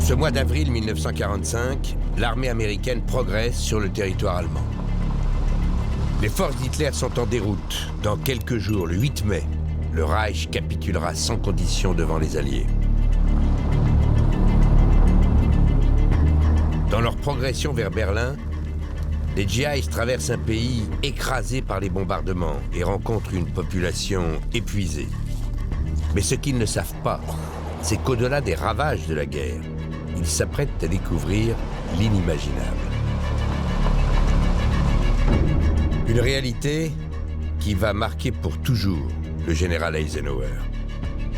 ce mois d'avril 1945, l'armée américaine progresse sur le territoire allemand. Les forces d'Hitler sont en déroute. Dans quelques jours, le 8 mai, le Reich capitulera sans condition devant les Alliés. Dans leur progression vers Berlin, les GIs traversent un pays écrasé par les bombardements et rencontrent une population épuisée. Mais ce qu'ils ne savent pas, c'est qu'au-delà des ravages de la guerre, ils s'apprêtent à découvrir l'inimaginable. Une réalité qui va marquer pour toujours le général Eisenhower.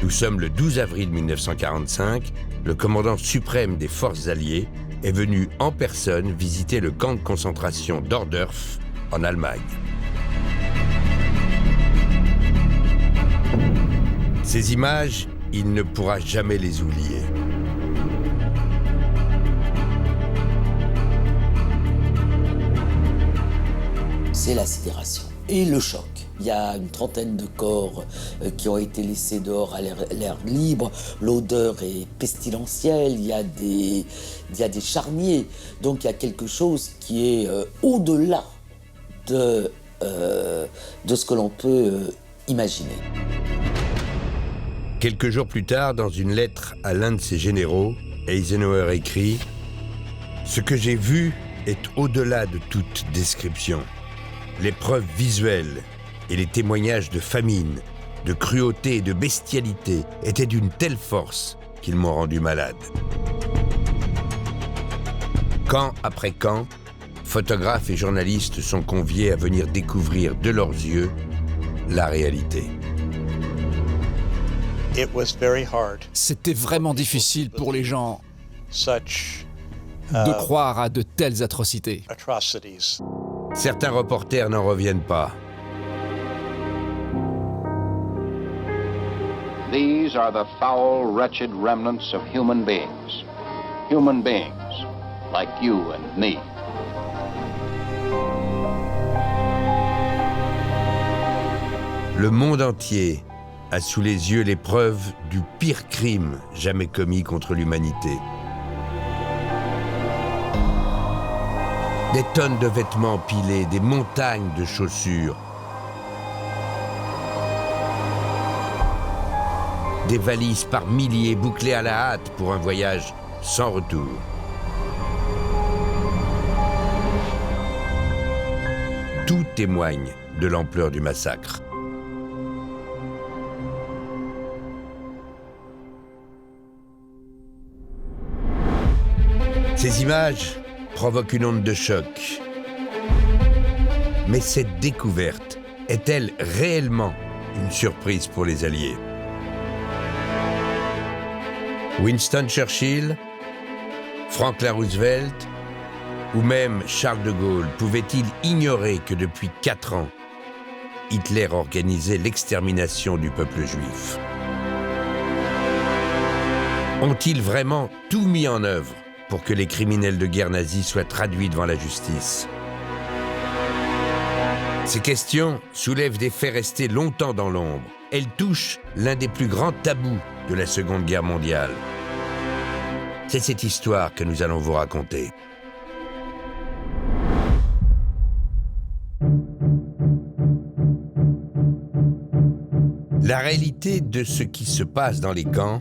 Nous sommes le 12 avril 1945, le commandant suprême des forces alliées est venu en personne visiter le camp de concentration d'Ohrdorf en Allemagne. Ces images, il ne pourra jamais les oublier. C'est la sidération et le choc. Il y a une trentaine de corps qui ont été laissés dehors à l'air libre. L'odeur est pestilentielle, il y a des charniers. Donc il y a quelque chose qui est au-delà de ce que l'on peut imaginer. Quelques jours plus tard, dans une lettre à l'un de ses généraux, Eisenhower écrit « Ce que j'ai vu est au-delà de toute description. Les preuves visuelles et les témoignages de famine, de cruauté et de bestialité étaient d'une telle force qu'ils m'ont rendu malade. » Camp après camp, photographes et journalistes sont conviés à venir découvrir de leurs yeux la réalité. C'était vraiment difficile pour les gens de croire à de telles atrocités. Certains reporters n'en reviennent pas. These are the foul, wretched remnants of human beings. Human beings like you and me. Le monde entier a sous les yeux les preuves du pire crime jamais commis contre l'humanité. Des tonnes de vêtements empilés, des montagnes de chaussures, des valises par milliers bouclées à la hâte pour un voyage sans retour. Tout témoigne de l'ampleur du massacre. Ces images provoquent une onde de choc. Mais cette découverte est-elle réellement une surprise pour les Alliés? Winston Churchill, Franklin Roosevelt ou même Charles de Gaulle pouvaient-ils ignorer que depuis 4 ans, Hitler organisait l'extermination du peuple juif? Ont-ils vraiment tout mis en œuvre pour que les criminels de guerre nazis soient traduits devant la justice? Ces questions soulèvent des faits restés longtemps dans l'ombre. Elles touchent l'un des plus grands tabous de la Seconde Guerre mondiale. C'est cette histoire que nous allons vous raconter. La réalité de ce qui se passe dans les camps,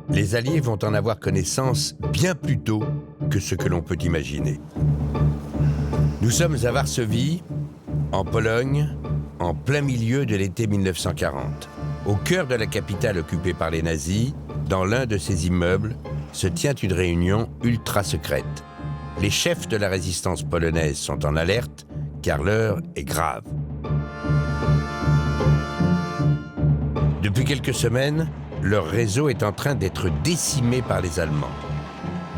les Alliés vont en avoir connaissance bien plus tôt que ce que l'on peut imaginer. Nous sommes à Varsovie, en Pologne, en plein milieu de l'été 1940. Au cœur de la capitale occupée par les nazis, dans l'un de ces immeubles, se tient une réunion ultra secrète. Les chefs de la résistance polonaise sont en alerte, car l'heure est grave. Depuis quelques semaines, leur réseau est en train d'être décimé par les Allemands.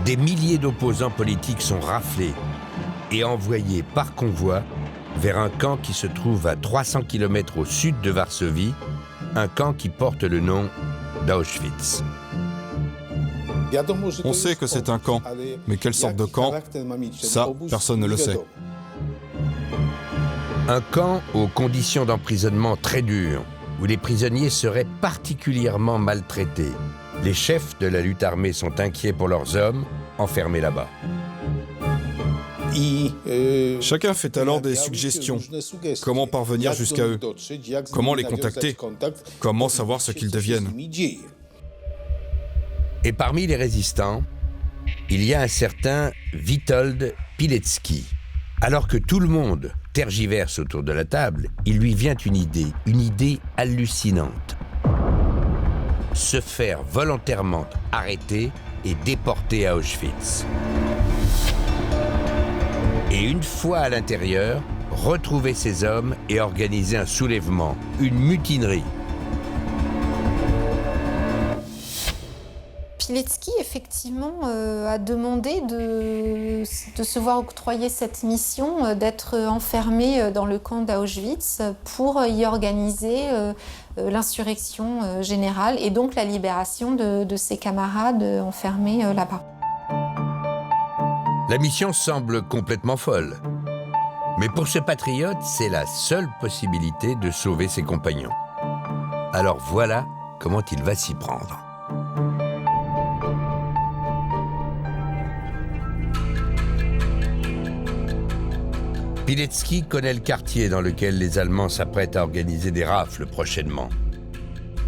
Des milliers d'opposants politiques sont raflés et envoyés par convoi vers un camp qui se trouve à 300 km au sud de Varsovie, un camp qui porte le nom d'Auschwitz. On sait que c'est un camp, mais quelle sorte de camp? Ça, personne ne le sait. Un camp aux conditions d'emprisonnement très dures, où les prisonniers seraient particulièrement maltraités. Les chefs de la lutte armée sont inquiets pour leurs hommes enfermés là-bas. Chacun fait alors des suggestions. Comment parvenir jusqu'à eux? Comment les contacter? Comment savoir ce qu'ils deviennent? Et parmi les résistants, il y a un certain Witold Pilecki. Alors que tout le monde tergiverse autour de la table, il lui vient une idée hallucinante. Se faire volontairement arrêter et déporter à Auschwitz. Et une fois à l'intérieur, retrouver ces hommes et organiser un soulèvement, une mutinerie. Pilecki, effectivement, a demandé de se voir octroyer cette mission, d'être enfermé dans le camp d'Auschwitz pour y organiser l'insurrection générale et donc la libération de ses camarades enfermés là-bas. La mission semble complètement folle. Mais pour ce patriote, c'est la seule possibilité de sauver ses compagnons. Alors voilà comment il va s'y prendre. Pilecki connaît le quartier dans lequel les Allemands s'apprêtent à organiser des rafles prochainement.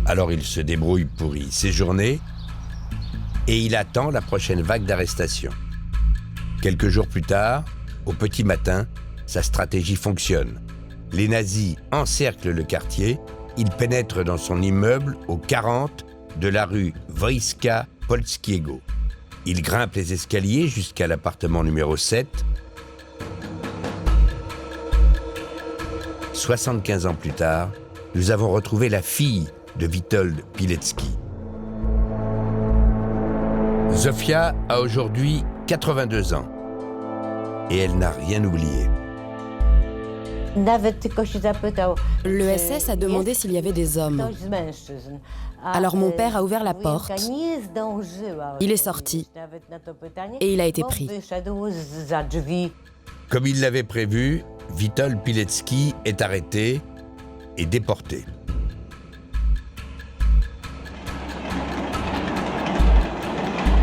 Alors il se débrouille pour y séjourner et il attend la prochaine vague d'arrestations. Quelques jours plus tard, au petit matin, sa stratégie fonctionne. Les nazis encerclent le quartier, ils pénètrent dans son immeuble au 40 de la rue Wojska Polskiego. Ils grimpent les escaliers jusqu'à l'appartement numéro 7. 75 ans plus tard, nous avons retrouvé la fille de Witold Pilecki. Zofia a aujourd'hui 82 ans et elle n'a rien oublié. Le SS a demandé s'il y avait des hommes. Alors mon père a ouvert la porte, il est sorti et il a été pris. Comme il l'avait prévu, Witold Pilecki est arrêté et déporté.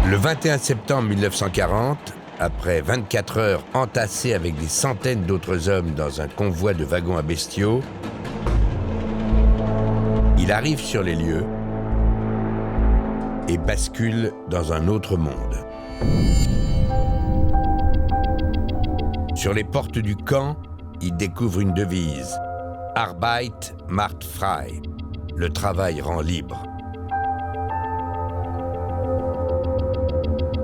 Le 21 septembre 1940, après 24 heures entassé avec des centaines d'autres hommes dans un convoi de wagons à bestiaux, il arrive sur les lieux et bascule dans un autre monde. Sur les portes du camp, il découvre une devise « Arbeit macht frei », le travail rend libre.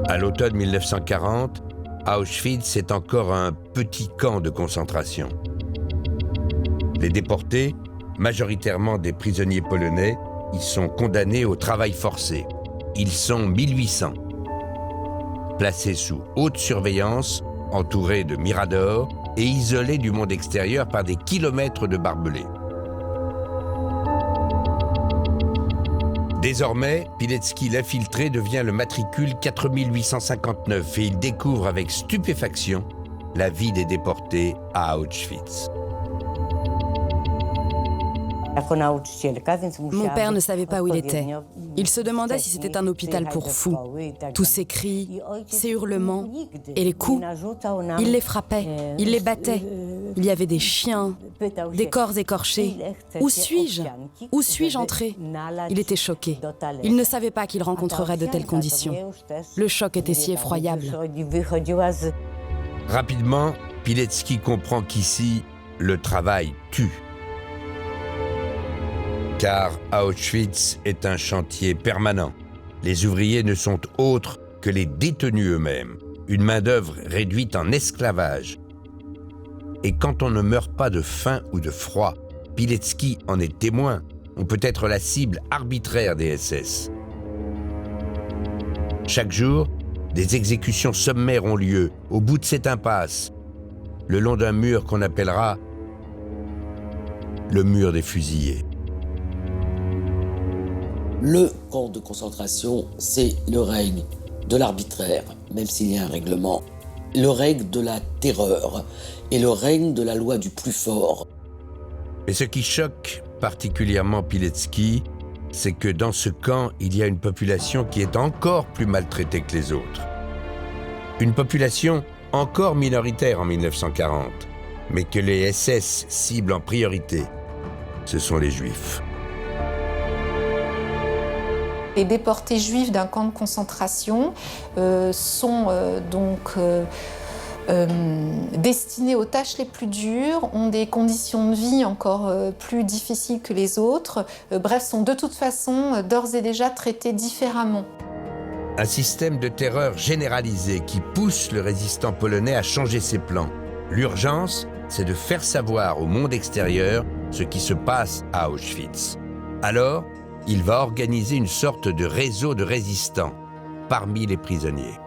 À l'automne 1940, Auschwitz est encore un petit camp de concentration. Les déportés, majoritairement des prisonniers polonais, y sont condamnés au travail forcé. Ils sont 1800. Placés sous haute surveillance, entourés de miradors et isolés du monde extérieur par des kilomètres de barbelés. Désormais, Pilecki l'infiltré devient le matricule 4859 et il découvre avec stupéfaction la vie des déportés à Auschwitz. Mon père ne savait pas où il était. Il se demandait si c'était un hôpital pour fous. Tous ces cris, ces hurlements et les coups, il les frappait, il les battait. Il y avait des chiens, des corps écorchés. Où suis-je? Où suis-je entré? Il était choqué. Il ne savait pas qu'il rencontrerait de telles conditions. Le choc était si effroyable. Rapidement, Pilecki comprend qu'ici, le travail tue. Car Auschwitz est un chantier permanent. Les ouvriers ne sont autres que les détenus eux-mêmes, une main-d'œuvre réduite en esclavage. Et quand on ne meurt pas de faim ou de froid, Pilecki en est témoin. On peut être la cible arbitraire des SS. Chaque jour, des exécutions sommaires ont lieu au bout de cette impasse, le long d'un mur qu'on appellera le mur des fusillés. Le camp de concentration, c'est le règne de l'arbitraire, même s'il y a un règlement, le règne de la terreur et le règne de la loi du plus fort. Et ce qui choque particulièrement Pilecki, c'est que dans ce camp, il y a une population qui est encore plus maltraitée que les autres. Une population encore minoritaire en 1940, mais que les SS ciblent en priorité. Ce sont les Juifs. Les déportés juifs d'un camp de concentration sont destinés aux tâches les plus dures, ont des conditions de vie encore plus difficiles que les autres, bref, sont de toute façon d'ores et déjà traités différemment. Un système de terreur généralisé qui pousse le résistant polonais à changer ses plans. L'urgence, c'est de faire savoir au monde extérieur ce qui se passe à Auschwitz. Alors, il va organiser une sorte de réseau de résistants parmi les prisonniers.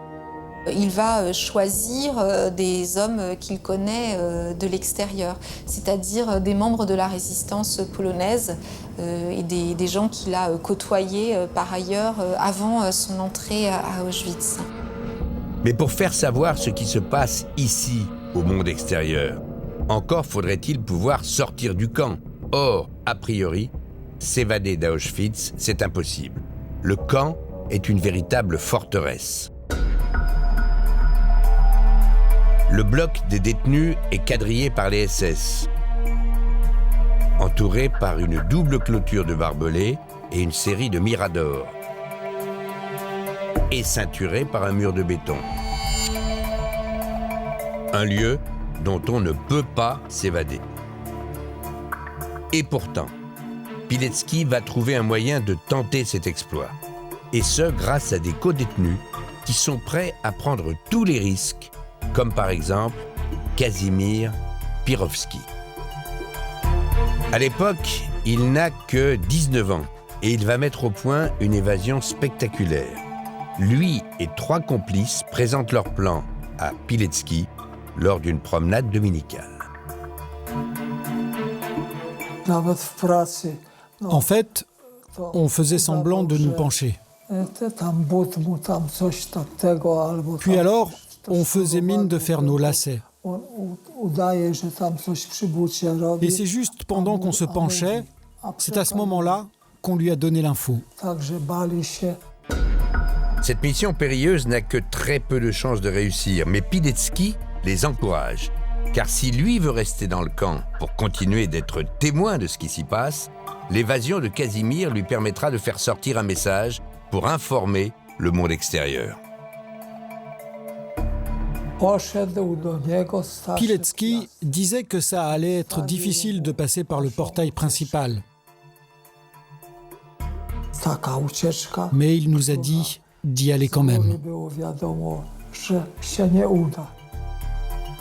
Il va choisir des hommes qu'il connaît de l'extérieur, c'est-à-dire des membres de la résistance polonaise et des gens qu'il a côtoyés par ailleurs avant son entrée à Auschwitz. Mais pour faire savoir ce qui se passe ici, au monde extérieur, encore faudrait-il pouvoir sortir du camp. Or, a priori, s'évader d'Auschwitz, c'est impossible. Le camp est une véritable forteresse. Le bloc des détenus est quadrillé par les SS, entouré par une double clôture de barbelés et une série de miradors, et ceinturé par un mur de béton. Un lieu dont on ne peut pas s'évader. Et pourtant, Pilecki va trouver un moyen de tenter cet exploit. Et ce, grâce à des co-détenus qui sont prêts à prendre tous les risques, comme par exemple Kazimir Pirovski. À l'époque, il n'a que 19 ans et il va mettre au point une évasion spectaculaire. Lui et 3 complices présentent leur plan à Pilecki lors d'une promenade dominicale. En fait, on faisait semblant de nous pencher. Puis alors, on faisait mine de faire nos lacets. Et c'est juste pendant qu'on se penchait, c'est à ce moment-là qu'on lui a donné l'info. Cette mission périlleuse n'a que très peu de chances de réussir, mais Pilecki les encourage. Car si lui veut rester dans le camp pour continuer d'être témoin de ce qui s'y passe, l'évasion de Kazimir lui permettra de faire sortir un message pour informer le monde extérieur. Pilecki disait que ça allait être difficile de passer par le portail principal. Mais il nous a dit d'y aller quand même.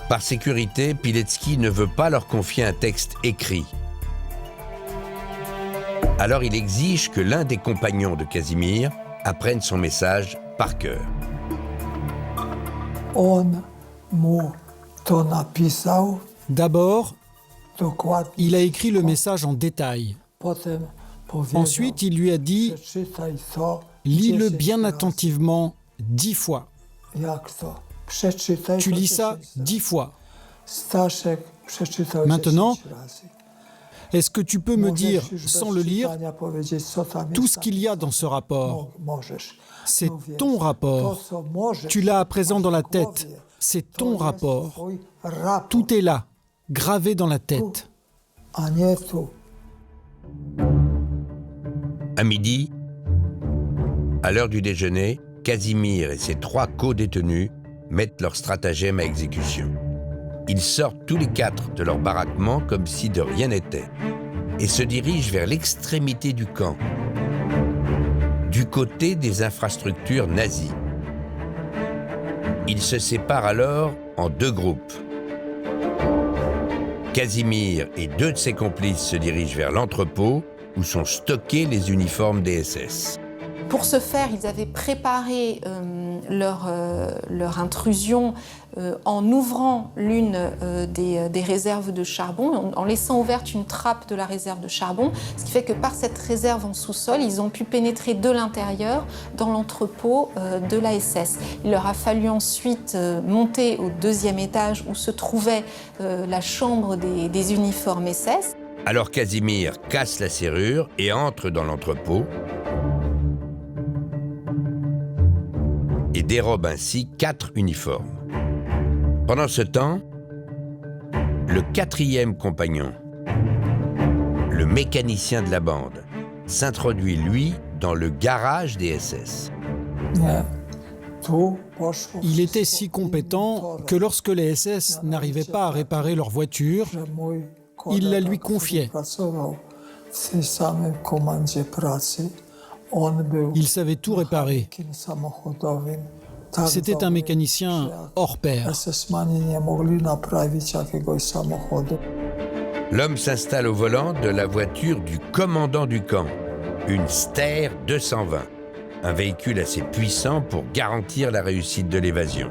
Par sécurité, Pilecki ne veut pas leur confier un texte écrit. Alors il exige que l'un des compagnons de Kazimir apprenne son message par cœur. D'abord, il a écrit le message en détail. Ensuite, il lui a dit « Lis-le bien attentivement 10 fois. Tu lis ça 10 fois. Maintenant, est-ce que tu peux me dire, sans le lire, tout ce qu'il y a dans ce rapport? C'est ton rapport. Tu l'as à présent dans la tête. C'est ton rapport. Tout est là, gravé dans la tête. » À midi, à l'heure du déjeuner, Kazimir et ses 3 co-détenus mettent leur stratagème à exécution. Ils sortent tous les 4 de leur baraquement comme si de rien n'était et se dirigent vers l'extrémité du camp, du côté des infrastructures nazies. Ils se séparent alors en 2 groupes. Kazimir et 2 de ses complices se dirigent vers l'entrepôt où sont stockés les uniformes des SS. Pour ce faire, ils avaient préparé leur intrusion en ouvrant l'une des réserves de charbon, en laissant ouverte une trappe de la réserve de charbon, ce qui fait que par cette réserve en sous-sol, ils ont pu pénétrer de l'intérieur dans l'entrepôt de la SS. Il leur a fallu ensuite monter au 2e étage où se trouvait la chambre des uniformes SS. Alors Casimir casse la serrure et entre dans l'entrepôt et dérobe ainsi 4 uniformes. Pendant ce temps, le 4e compagnon, le mécanicien de la bande, s'introduit, lui, dans le garage des SS. Il était si compétent que lorsque les SS n'arrivaient pas à réparer leur voiture, il la lui confiait. Il savait tout réparer. C'était un mécanicien hors pair. L'homme s'installe au volant de la voiture du commandant du camp, une Steyr 220, un véhicule assez puissant pour garantir la réussite de l'évasion.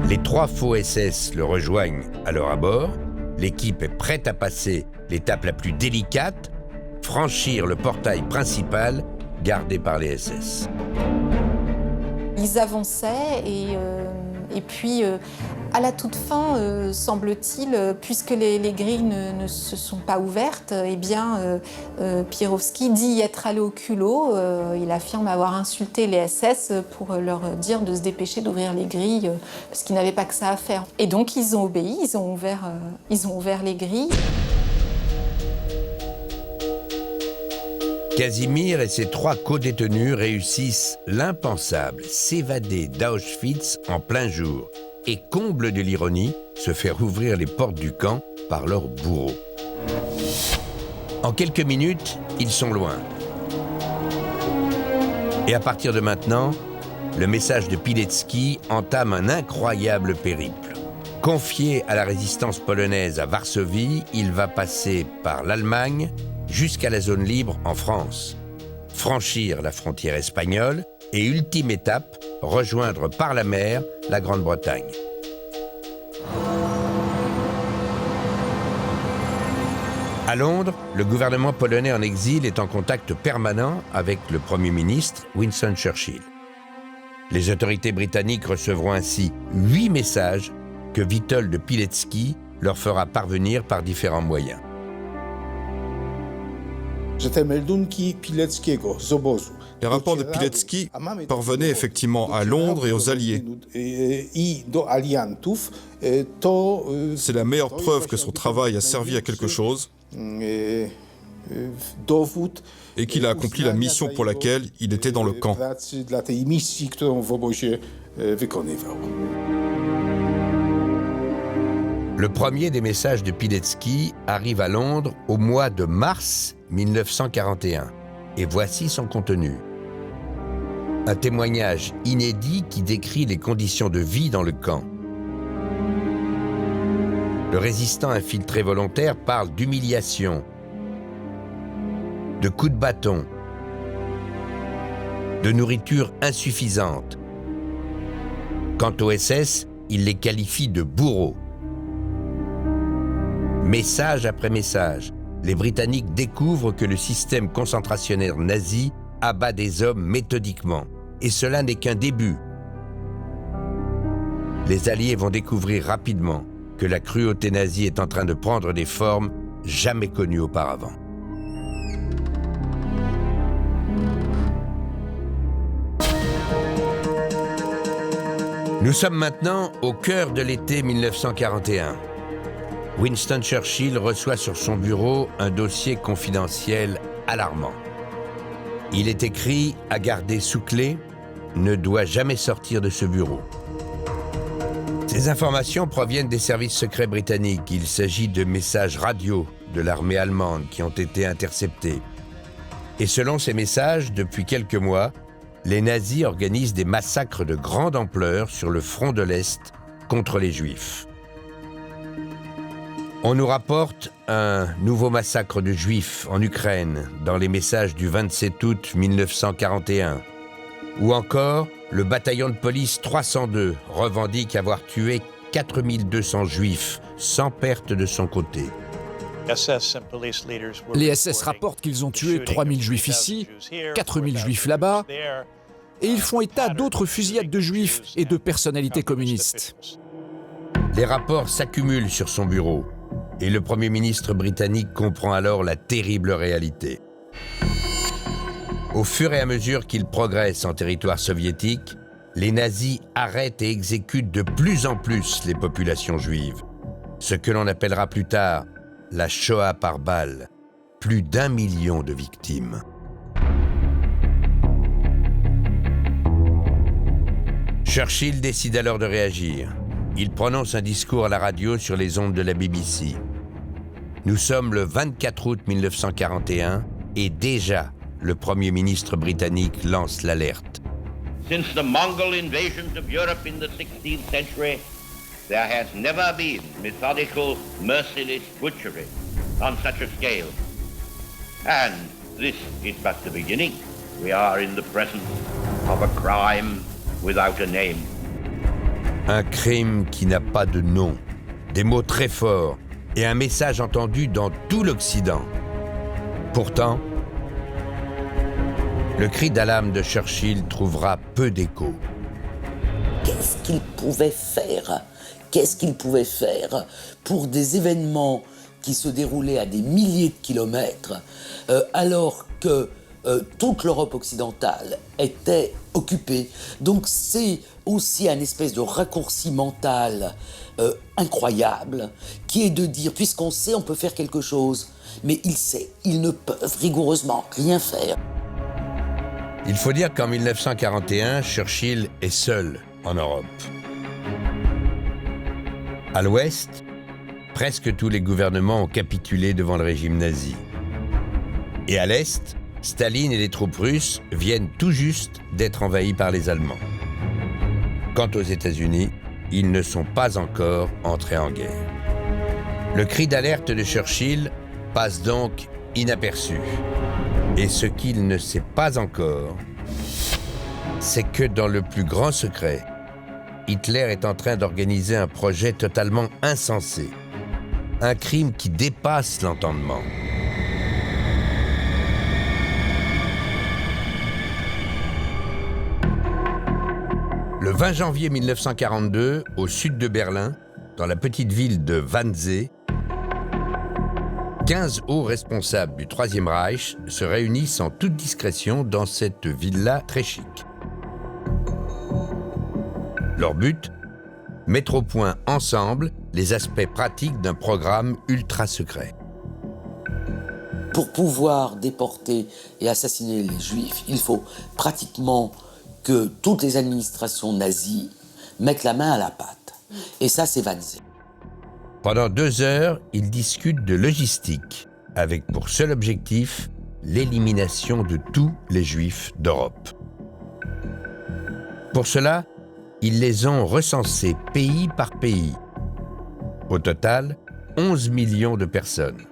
Les 3 faux SS le rejoignent alors à bord. L'équipe est prête à passer l'étape la plus délicate, franchir le portail principal gardé par les SS. Ils avançaient et puis à la toute fin, semble-t-il, puisque les grilles ne se sont pas ouvertes, eh bien Pierowski dit y être allé au culot. Il affirme avoir insulté les SS pour leur dire de se dépêcher d'ouvrir les grilles parce qu'ils n'avaient pas que ça à faire. Et donc ils ont obéi, ils ont ouvert les grilles. Casimir et ses 3 co-détenus réussissent l'impensable, s'évader d'Auschwitz en plein jour et, comble de l'ironie, se faire ouvrir les portes du camp par leur bourreau. En quelques minutes, ils sont loin. Et à partir de maintenant, le message de Pilecki entame un incroyable périple. Confié à la résistance polonaise à Varsovie, il va passer par l'Allemagne jusqu'à la zone libre en France, franchir la frontière espagnole et, ultime étape, rejoindre par la mer la Grande-Bretagne. À Londres, le gouvernement polonais en exil est en contact permanent avec le Premier ministre Winston Churchill. Les autorités britanniques recevront ainsi 8 messages que Witold Pilecki leur fera parvenir par différents moyens. Les rapports de Pilecki parvenaient effectivement à Londres et aux Alliés. C'est la meilleure preuve que son travail a servi à quelque chose et qu'il a accompli la mission pour laquelle il était dans le camp. Le premier des messages de Pilecki arrive à Londres au mois de mars 1941. Et voici son contenu. Un témoignage inédit qui décrit les conditions de vie dans le camp. Le résistant infiltré volontaire parle d'humiliation, de coups de bâton, de nourriture insuffisante. Quant aux SS, il les qualifie de bourreaux. Message après message, les Britanniques découvrent que le système concentrationnaire nazi abat des hommes méthodiquement. Et cela n'est qu'un début. Les Alliés vont découvrir rapidement que la cruauté nazie est en train de prendre des formes jamais connues auparavant. Nous sommes maintenant au cœur de l'été 1941. Winston Churchill reçoit sur son bureau un dossier confidentiel alarmant. Il est écrit à garder sous clé, ne doit jamais sortir de ce bureau. Ces informations proviennent des services secrets britanniques. Il s'agit de messages radio de l'armée allemande qui ont été interceptés. Et selon ces messages, depuis quelques mois, les nazis organisent des massacres de grande ampleur sur le front de l'Est contre les Juifs. On nous rapporte un nouveau massacre de Juifs en Ukraine dans les messages du 27 août 1941. Ou encore, le bataillon de police 302 revendique avoir tué 4200 Juifs sans perte de son côté. Les SS rapportent qu'ils ont tué 3000 Juifs ici, 4000 Juifs là-bas, et ils font état d'autres fusillades de Juifs et de personnalités communistes. Les rapports s'accumulent sur son bureau. et le Premier ministre britannique comprend alors la terrible réalité. Au fur et à mesure qu'ils progressent en territoire soviétique, les nazis arrêtent et exécutent de plus en plus les populations juives. Ce que l'on appellera plus tard la Shoah par balle. Plus d'1 million de victimes. Churchill décide alors de réagir. Il prononce un discours à la radio sur les ondes de la BBC. Nous sommes le 24 août 1941 et déjà, le Premier ministre britannique lance l'alerte. Since the Mongol invasions of Europe in the 16th century, there has never been methodical, merciless butchery on such a scale. And this is but the beginning. We are in the presence of a crime without a name. Un crime qui n'a pas de nom, des mots très forts et un message entendu dans tout l'Occident. Pourtant, le cri d'alarme de Churchill trouvera peu d'écho. Qu'est-ce qu'il pouvait faire? Qu'est-ce qu'il pouvait faire pour des événements qui se déroulaient à des milliers de kilomètres, alors que toute l'Europe occidentale était occupée? Donc c'est aussi un espèce de raccourci mental incroyable, qui est de dire, puisqu'on sait, on peut faire quelque chose. Mais il sait, ils ne peuvent rigoureusement rien faire. Il faut dire qu'en 1941, Churchill est seul en Europe. À l'Ouest, presque tous les gouvernements ont capitulé devant le régime nazi. Et à l'Est, Staline et les troupes russes viennent tout juste d'être envahis par les Allemands. Quant aux États-Unis, ils ne sont pas encore entrés en guerre. Le cri d'alerte de Churchill passe donc inaperçu. Et ce qu'il ne sait pas encore, c'est que dans le plus grand secret, Hitler est en train d'organiser un projet totalement insensé. Un crime qui dépasse l'entendement. Le 20 janvier 1942, au sud de Berlin, dans la petite ville de Wannsee, 15 hauts responsables du Troisième Reich se réunissent en toute discrétion dans cette villa très chic. Leur but ? Mettre au point ensemble les aspects pratiques d'un programme ultra secret. Pour pouvoir déporter et assassiner les Juifs, il faut pratiquement que toutes les administrations nazies mettent la main à la pâte. Et ça, c'est Wannsee. Pendant 2 heures, ils discutent de logistique, avec pour seul objectif l'élimination de tous les Juifs d'Europe. Pour cela, ils les ont recensés pays par pays. Au total, 11 millions de personnes.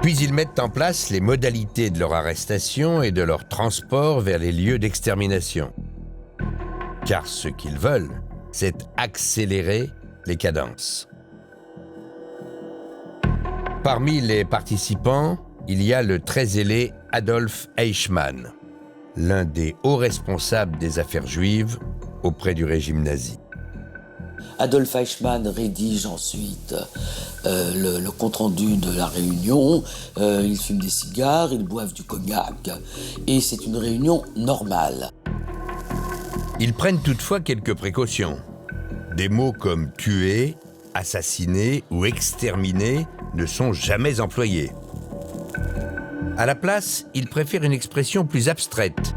Puis ils mettent en place les modalités de leur arrestation et de leur transport vers les lieux d'extermination. Car ce qu'ils veulent, c'est accélérer les cadences. Parmi les participants, il y a le très zélé Adolf Eichmann, l'un des hauts responsables des affaires juives auprès du régime nazi. Adolf Eichmann rédige ensuite le compte-rendu de la réunion. Ils fument des cigares, ils boivent du cognac, et c'est une réunion normale. Ils prennent toutefois quelques précautions. Des mots comme « tuer »,« assassiner » ou « exterminer » ne sont jamais employés. À la place, ils préfèrent une expression plus abstraite.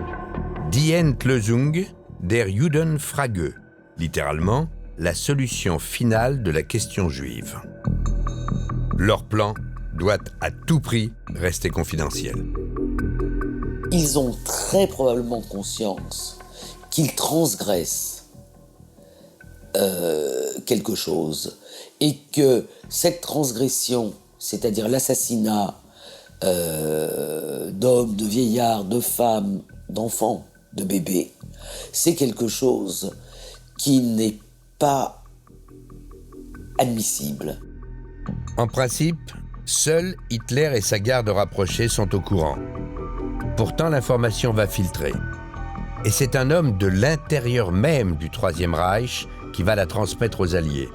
« Die Endlösung der Judenfrage », littéralement « la solution finale de la question juive ». Leur plan doit à tout prix rester confidentiel. Ils ont très probablement conscience qu'ils transgressent quelque chose et que cette transgression, c'est-à-dire l'assassinat d'hommes, de vieillards, de femmes, d'enfants, de bébés, c'est quelque chose qui n'est pas admissible. En principe, seuls Hitler et sa garde rapprochée sont au courant. Pourtant, l'information va filtrer. Et c'est un homme de l'intérieur même du Troisième Reich qui va la transmettre aux Alliés.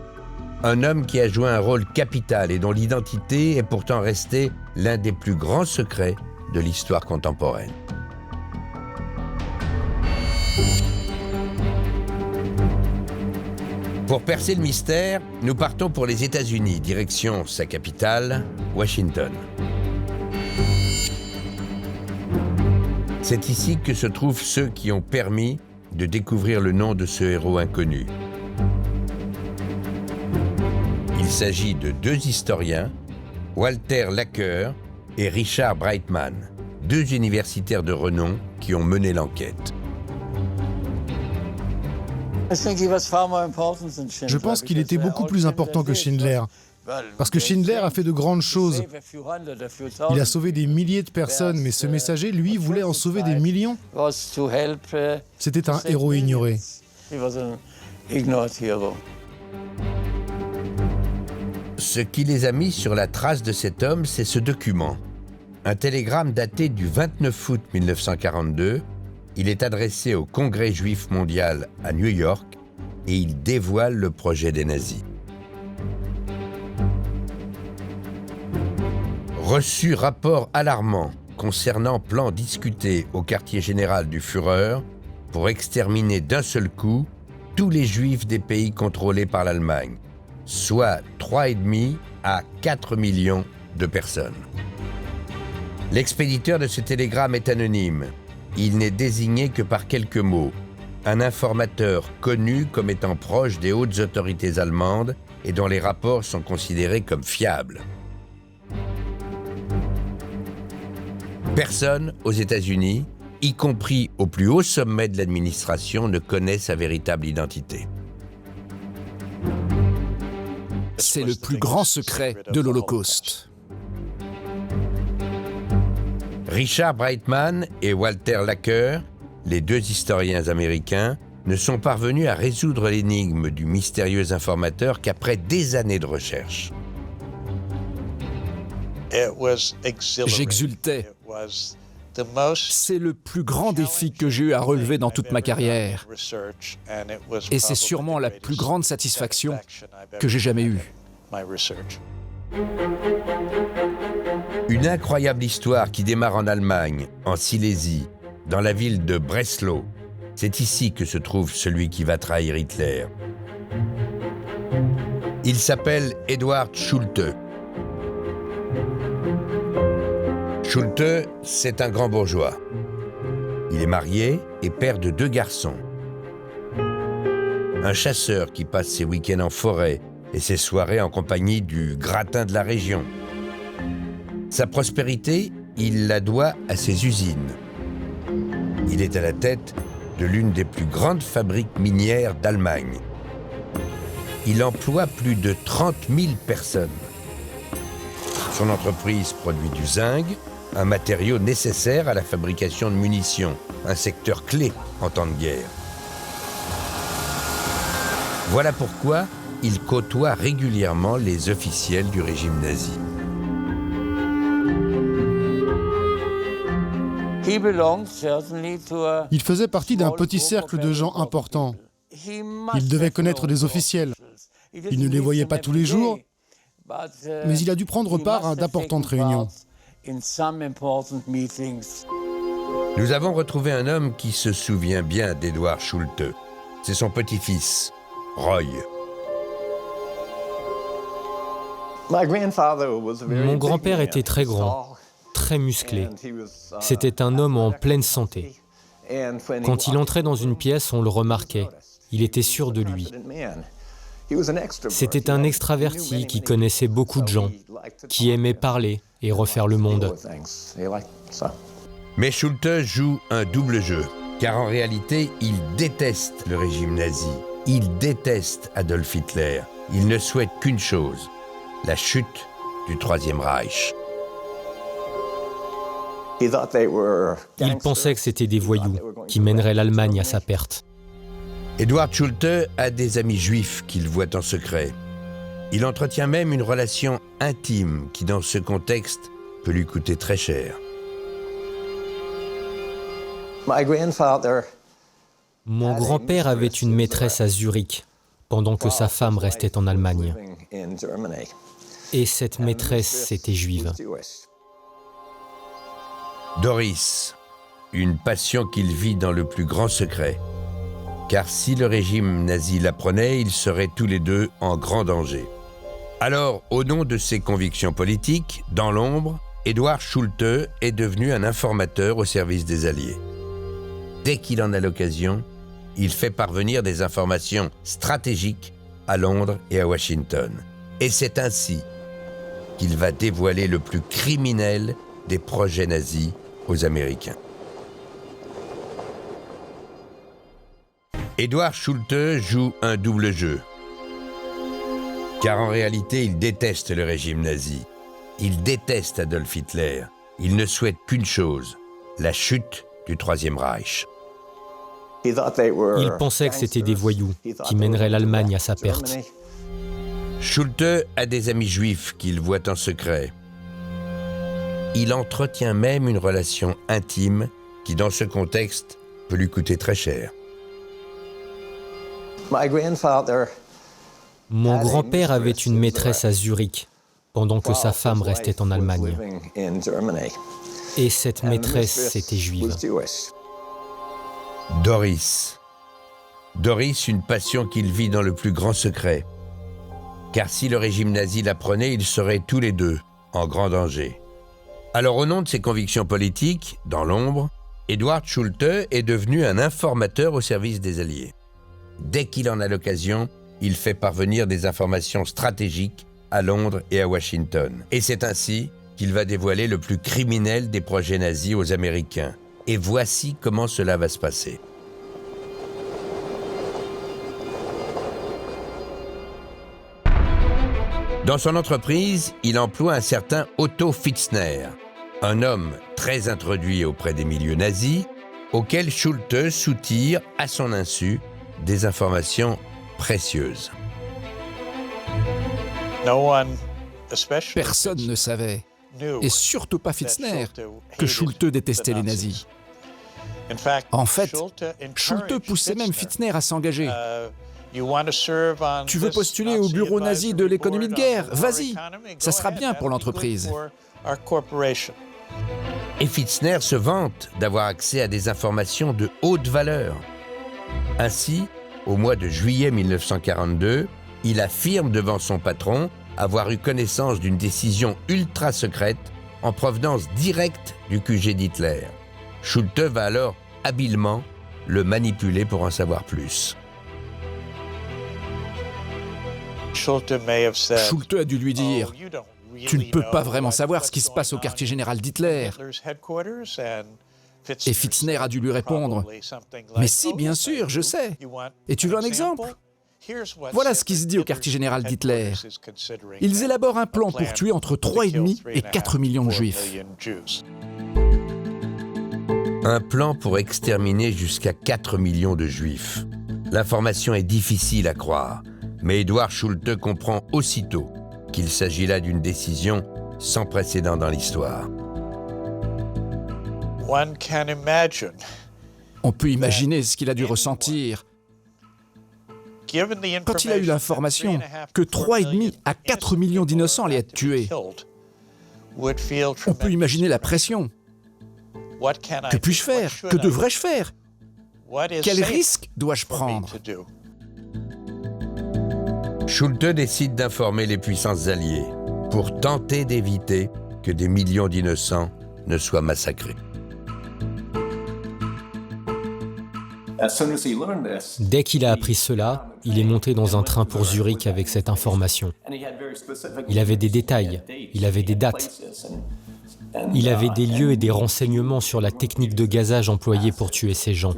Un homme qui a joué un rôle capital et dont l'identité est pourtant restée l'un des plus grands secrets de l'histoire contemporaine. Pour percer le mystère, nous partons pour les États-Unis, direction sa capitale, Washington. C'est ici que se trouvent ceux qui ont permis de découvrir le nom de ce héros inconnu. Il s'agit de deux historiens, Walter Laqueur et Richard Brightman, deux universitaires de renom qui ont mené l'enquête. Je pense qu'il était beaucoup plus important que Schindler, parce que Schindler a fait de grandes choses. Il a sauvé des milliers de personnes, mais ce messager, lui, voulait en sauver des millions. C'était un héros ignoré. Ce qui les a mis sur la trace de cet homme, c'est ce document. Un télégramme daté du 29 août 1942. Il est adressé au Congrès juif mondial à New York et il dévoile le projet des nazis. Reçu rapport alarmant concernant plan discuté au quartier général du Führer pour exterminer d'un seul coup tous les juifs des pays contrôlés par l'Allemagne, soit 3,5 à 4 millions de personnes. L'expéditeur de ce télégramme est anonyme. Il n'est désigné que par quelques mots. Un informateur connu comme étant proche des hautes autorités allemandes et dont les rapports sont considérés comme fiables. Personne aux États-Unis, y compris au plus haut sommet de l'administration, ne connaît sa véritable identité. C'est le plus grand secret de l'Holocauste. Richard Brightman et Walter Laqueur, les deux historiens américains, ne sont parvenus à résoudre l'énigme du mystérieux informateur qu'après des années de recherche. J'exultais. C'est le plus grand défi que j'ai eu à relever dans toute ma carrière. Et c'est sûrement la plus grande satisfaction que j'ai jamais eue. Une incroyable histoire qui démarre en Allemagne, en Silésie, dans la ville de Breslau. C'est ici que se trouve celui qui va trahir Hitler. Il s'appelle Eduard Schulte. Schulte, c'est un grand bourgeois. Il est marié et père de 2 garçons. Un chasseur qui passe ses week-ends en forêt et ses soirées en compagnie du gratin de la région. Sa prospérité, il la doit à ses usines. Il est à la tête de l'une des plus grandes fabriques minières d'Allemagne. Il emploie plus de 30 000 personnes. Son entreprise produit du zinc, un matériau nécessaire à la fabrication de munitions, un secteur clé en temps de guerre. Voilà pourquoi il côtoie régulièrement les officiels du régime nazi. Il faisait partie d'un petit cercle de gens importants. Il devait connaître des officiels. Il ne les voyait pas tous les jours, mais il a dû prendre part à d'importantes réunions. Nous avons retrouvé un homme qui se souvient bien d'Eduard Schulte. C'est son petit-fils, Roy. Mon grand-père était très grand, très musclé. C'était un homme en pleine santé. Quand il entrait dans une pièce, on le remarquait. Il était sûr de lui. C'était un extraverti qui connaissait beaucoup de gens, qui aimait parler et refaire le monde. Mais Schulte joue un double jeu, car en réalité, il déteste le régime nazi. Il déteste Adolf Hitler. Il ne souhaite qu'une chose, la chute du Troisième Reich. Il pensait que c'était des voyous qui mèneraient l'Allemagne à sa perte. Eduard Schulte a des amis juifs qu'il voit en secret. Il entretient même une relation intime qui, dans ce contexte, peut lui coûter très cher. Mon grand-père avait une maîtresse à Zurich. pendant que sa femme restait en Allemagne. Et cette maîtresse était juive. Doris, une passion qu'il vit dans le plus grand secret. Car si le régime nazi l'apprenait, ils seraient tous les deux en grand danger. Alors, au nom de ses convictions politiques, dans l'ombre, Edward Schulte est devenu un informateur au service des Alliés. Dès qu'il en a l'occasion, il fait parvenir des informations stratégiques à Londres et à Washington. Et c'est ainsi qu'il va dévoiler le plus criminel des projets nazis aux Américains. Edward Schulte joue un double jeu. Car en réalité, il déteste le régime nazi. Il déteste Adolf Hitler. Il ne souhaite qu'une chose, la chute du Troisième Reich. Il pensait que c'était des voyous qui mèneraient l'Allemagne à sa perte. Schulte a des amis juifs qu'il voit en secret. Il entretient même une relation intime qui, dans ce contexte, peut lui coûter très cher. Mon grand-père avait une maîtresse à Zurich, pendant que sa femme restait en Allemagne. Et cette maîtresse était juive. Doris. Doris, une passion qu'il vit dans le plus grand secret. Car si le régime nazi l'apprenait, ils seraient tous les deux en grand danger. Alors, au nom de ses convictions politiques, dans l'ombre, Edward Schulte est devenu un informateur au service des Alliés. Dès qu'il en a l'occasion, il fait parvenir des informations stratégiques à Londres et à Washington. Et c'est ainsi qu'il va dévoiler le plus criminel des projets nazis aux Américains. Et voici comment cela va se passer. Dans son entreprise, il emploie un certain Otto Fitzner, un homme très introduit auprès des milieux nazis, auquel Schulte soutire, à son insu, des informations précieuses. Personne ne savait, et surtout pas Fitzner, que Schulte détestait les nazis. En fait, Schulte poussait même Fitzner à s'engager. Tu veux postuler au bureau nazi de l'économie de guerre? Vas-y, ça sera bien pour l'entreprise. Et Fitzner se vante d'avoir accès à des informations de haute valeur. Ainsi, au mois de juillet 1942, il affirme devant son patron avoir eu connaissance d'une décision ultra secrète en provenance directe du QG d'Hitler. Schulte va alors habilement le manipuler pour en savoir plus. Schulte a dû lui dire « Tu ne peux pas vraiment savoir ce qui se passe au quartier général d'Hitler. » Et Fitzner a dû lui répondre « Mais si, bien sûr, je sais. Et tu veux un exemple ? Voilà ce qui se dit au quartier général d'Hitler. Ils élaborent un plan pour tuer entre 3,5 et 4 millions de juifs. » Un plan pour exterminer jusqu'à 4 millions de juifs. L'information est difficile à croire, mais Edward Schulte comprend aussitôt qu'il s'agit là d'une décision sans précédent dans l'histoire. On peut imaginer ce qu'il a dû ressentir quand il a eu l'information que 3,5 à 4 millions d'innocents allaient être tués. On peut imaginer la pression. Que puis-je faire? Que devrais-je faire? Quel risque dois-je prendre? Schulte décide d'informer les puissances alliées pour tenter d'éviter que des millions d'innocents ne soient massacrés. Dès qu'il a appris cela, il est monté dans un train pour Zurich avec cette information. Il avait des détails, il avait des dates. Il avait des lieux et des renseignements sur la technique de gazage employée pour tuer ces gens.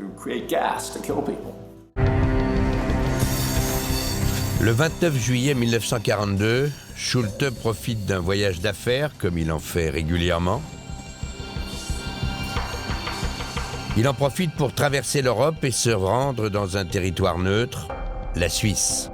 Le 29 juillet 1942, Schulte profite d'un voyage d'affaires, comme il en fait régulièrement. Il en profite pour traverser l'Europe et se rendre dans un territoire neutre, la Suisse.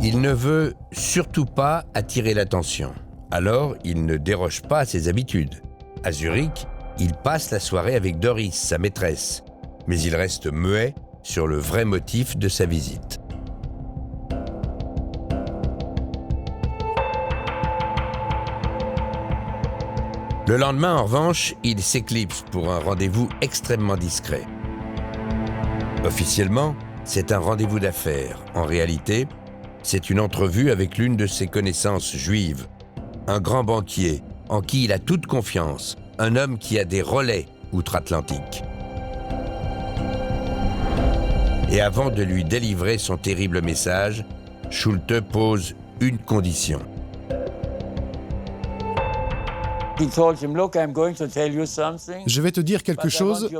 Il ne veut surtout pas attirer l'attention. Alors, il ne déroge pas à ses habitudes. À Zurich, il passe la soirée avec Doris, sa maîtresse. Mais il reste muet sur le vrai motif de sa visite. Le lendemain, en revanche, il s'éclipse pour un rendez-vous extrêmement discret. Officiellement, c'est un rendez-vous d'affaires. En réalité, c'est une entrevue avec l'une de ses connaissances juives, un grand banquier en qui il a toute confiance, un homme qui a des relais outre-Atlantique. Et avant de lui délivrer son terrible message, Schulte pose une condition. Je vais te dire quelque chose,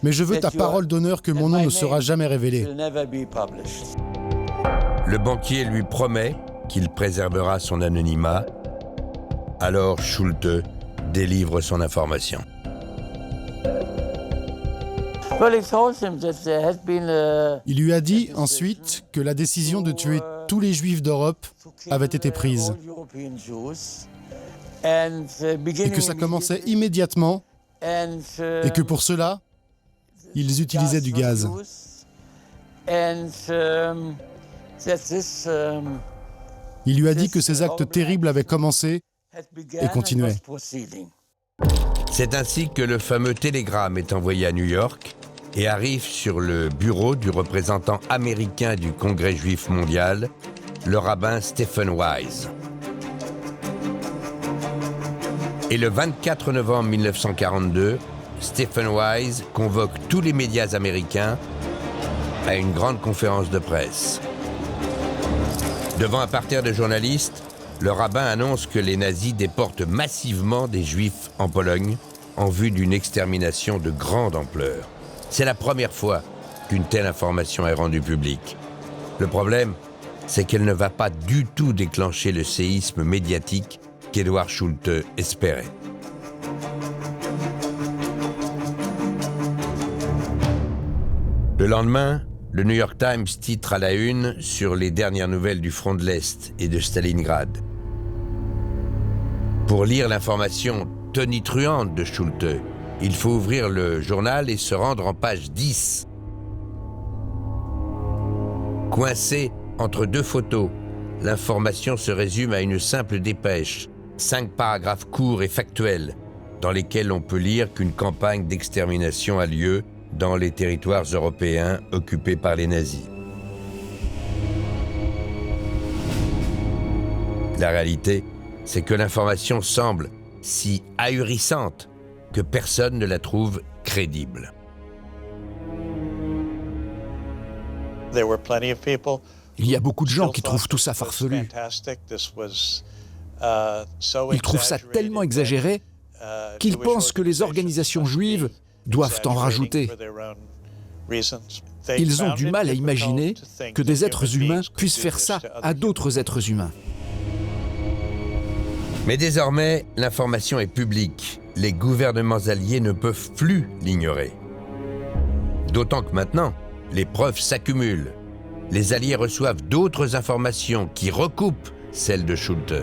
mais je veux ta parole d'honneur que mon nom ne sera jamais révélé. Le banquier lui promet qu'il préservera son anonymat. Alors Schulte délivre son information. Il lui a dit ensuite que la décision de tuer tous les Juifs d'Europe avait été prise et que ça commençait immédiatement et que pour cela, ils utilisaient du gaz. Il lui a dit que ces actes terribles avaient commencé et continuaient. C'est ainsi que le fameux télégramme est envoyé à New York et arrive sur le bureau du représentant américain du Congrès juif mondial, le rabbin Stephen Wise. Et le 24 novembre 1942, Stephen Wise convoque tous les médias américains à une grande conférence de presse. Devant un parterre de journalistes, le rabbin annonce que les nazis déportent massivement des juifs en Pologne en vue d'une extermination de grande ampleur. C'est la première fois qu'une telle information est rendue publique. Le problème, c'est qu'elle ne va pas du tout déclencher le séisme médiatique qu'Edward Schulte espérait. Le lendemain, le New York Times titre à la une sur les dernières nouvelles du front de l'Est et de Stalingrad. Pour lire l'information tonitruante de Schulte, il faut ouvrir le journal et se rendre en page 10. Coincé entre deux photos, l'information se résume à une simple dépêche, 5 paragraphes courts et factuels, dans lesquels on peut lire qu'une campagne d'extermination a lieu dans les territoires européens occupés par les nazis. La réalité, c'est que l'information semble si ahurissante que personne ne la trouve crédible. Il y a beaucoup de gens qui trouvent tout ça farfelu. Ils trouvent ça tellement exagéré qu'ils pensent que les organisations juives doivent en rajouter. Ils ont du mal à imaginer que des êtres humains puissent faire ça à d'autres êtres humains. Mais désormais, l'information est publique. Les gouvernements alliés ne peuvent plus l'ignorer. D'autant que maintenant, les preuves s'accumulent. Les Alliés reçoivent d'autres informations qui recoupent celles de Schulte,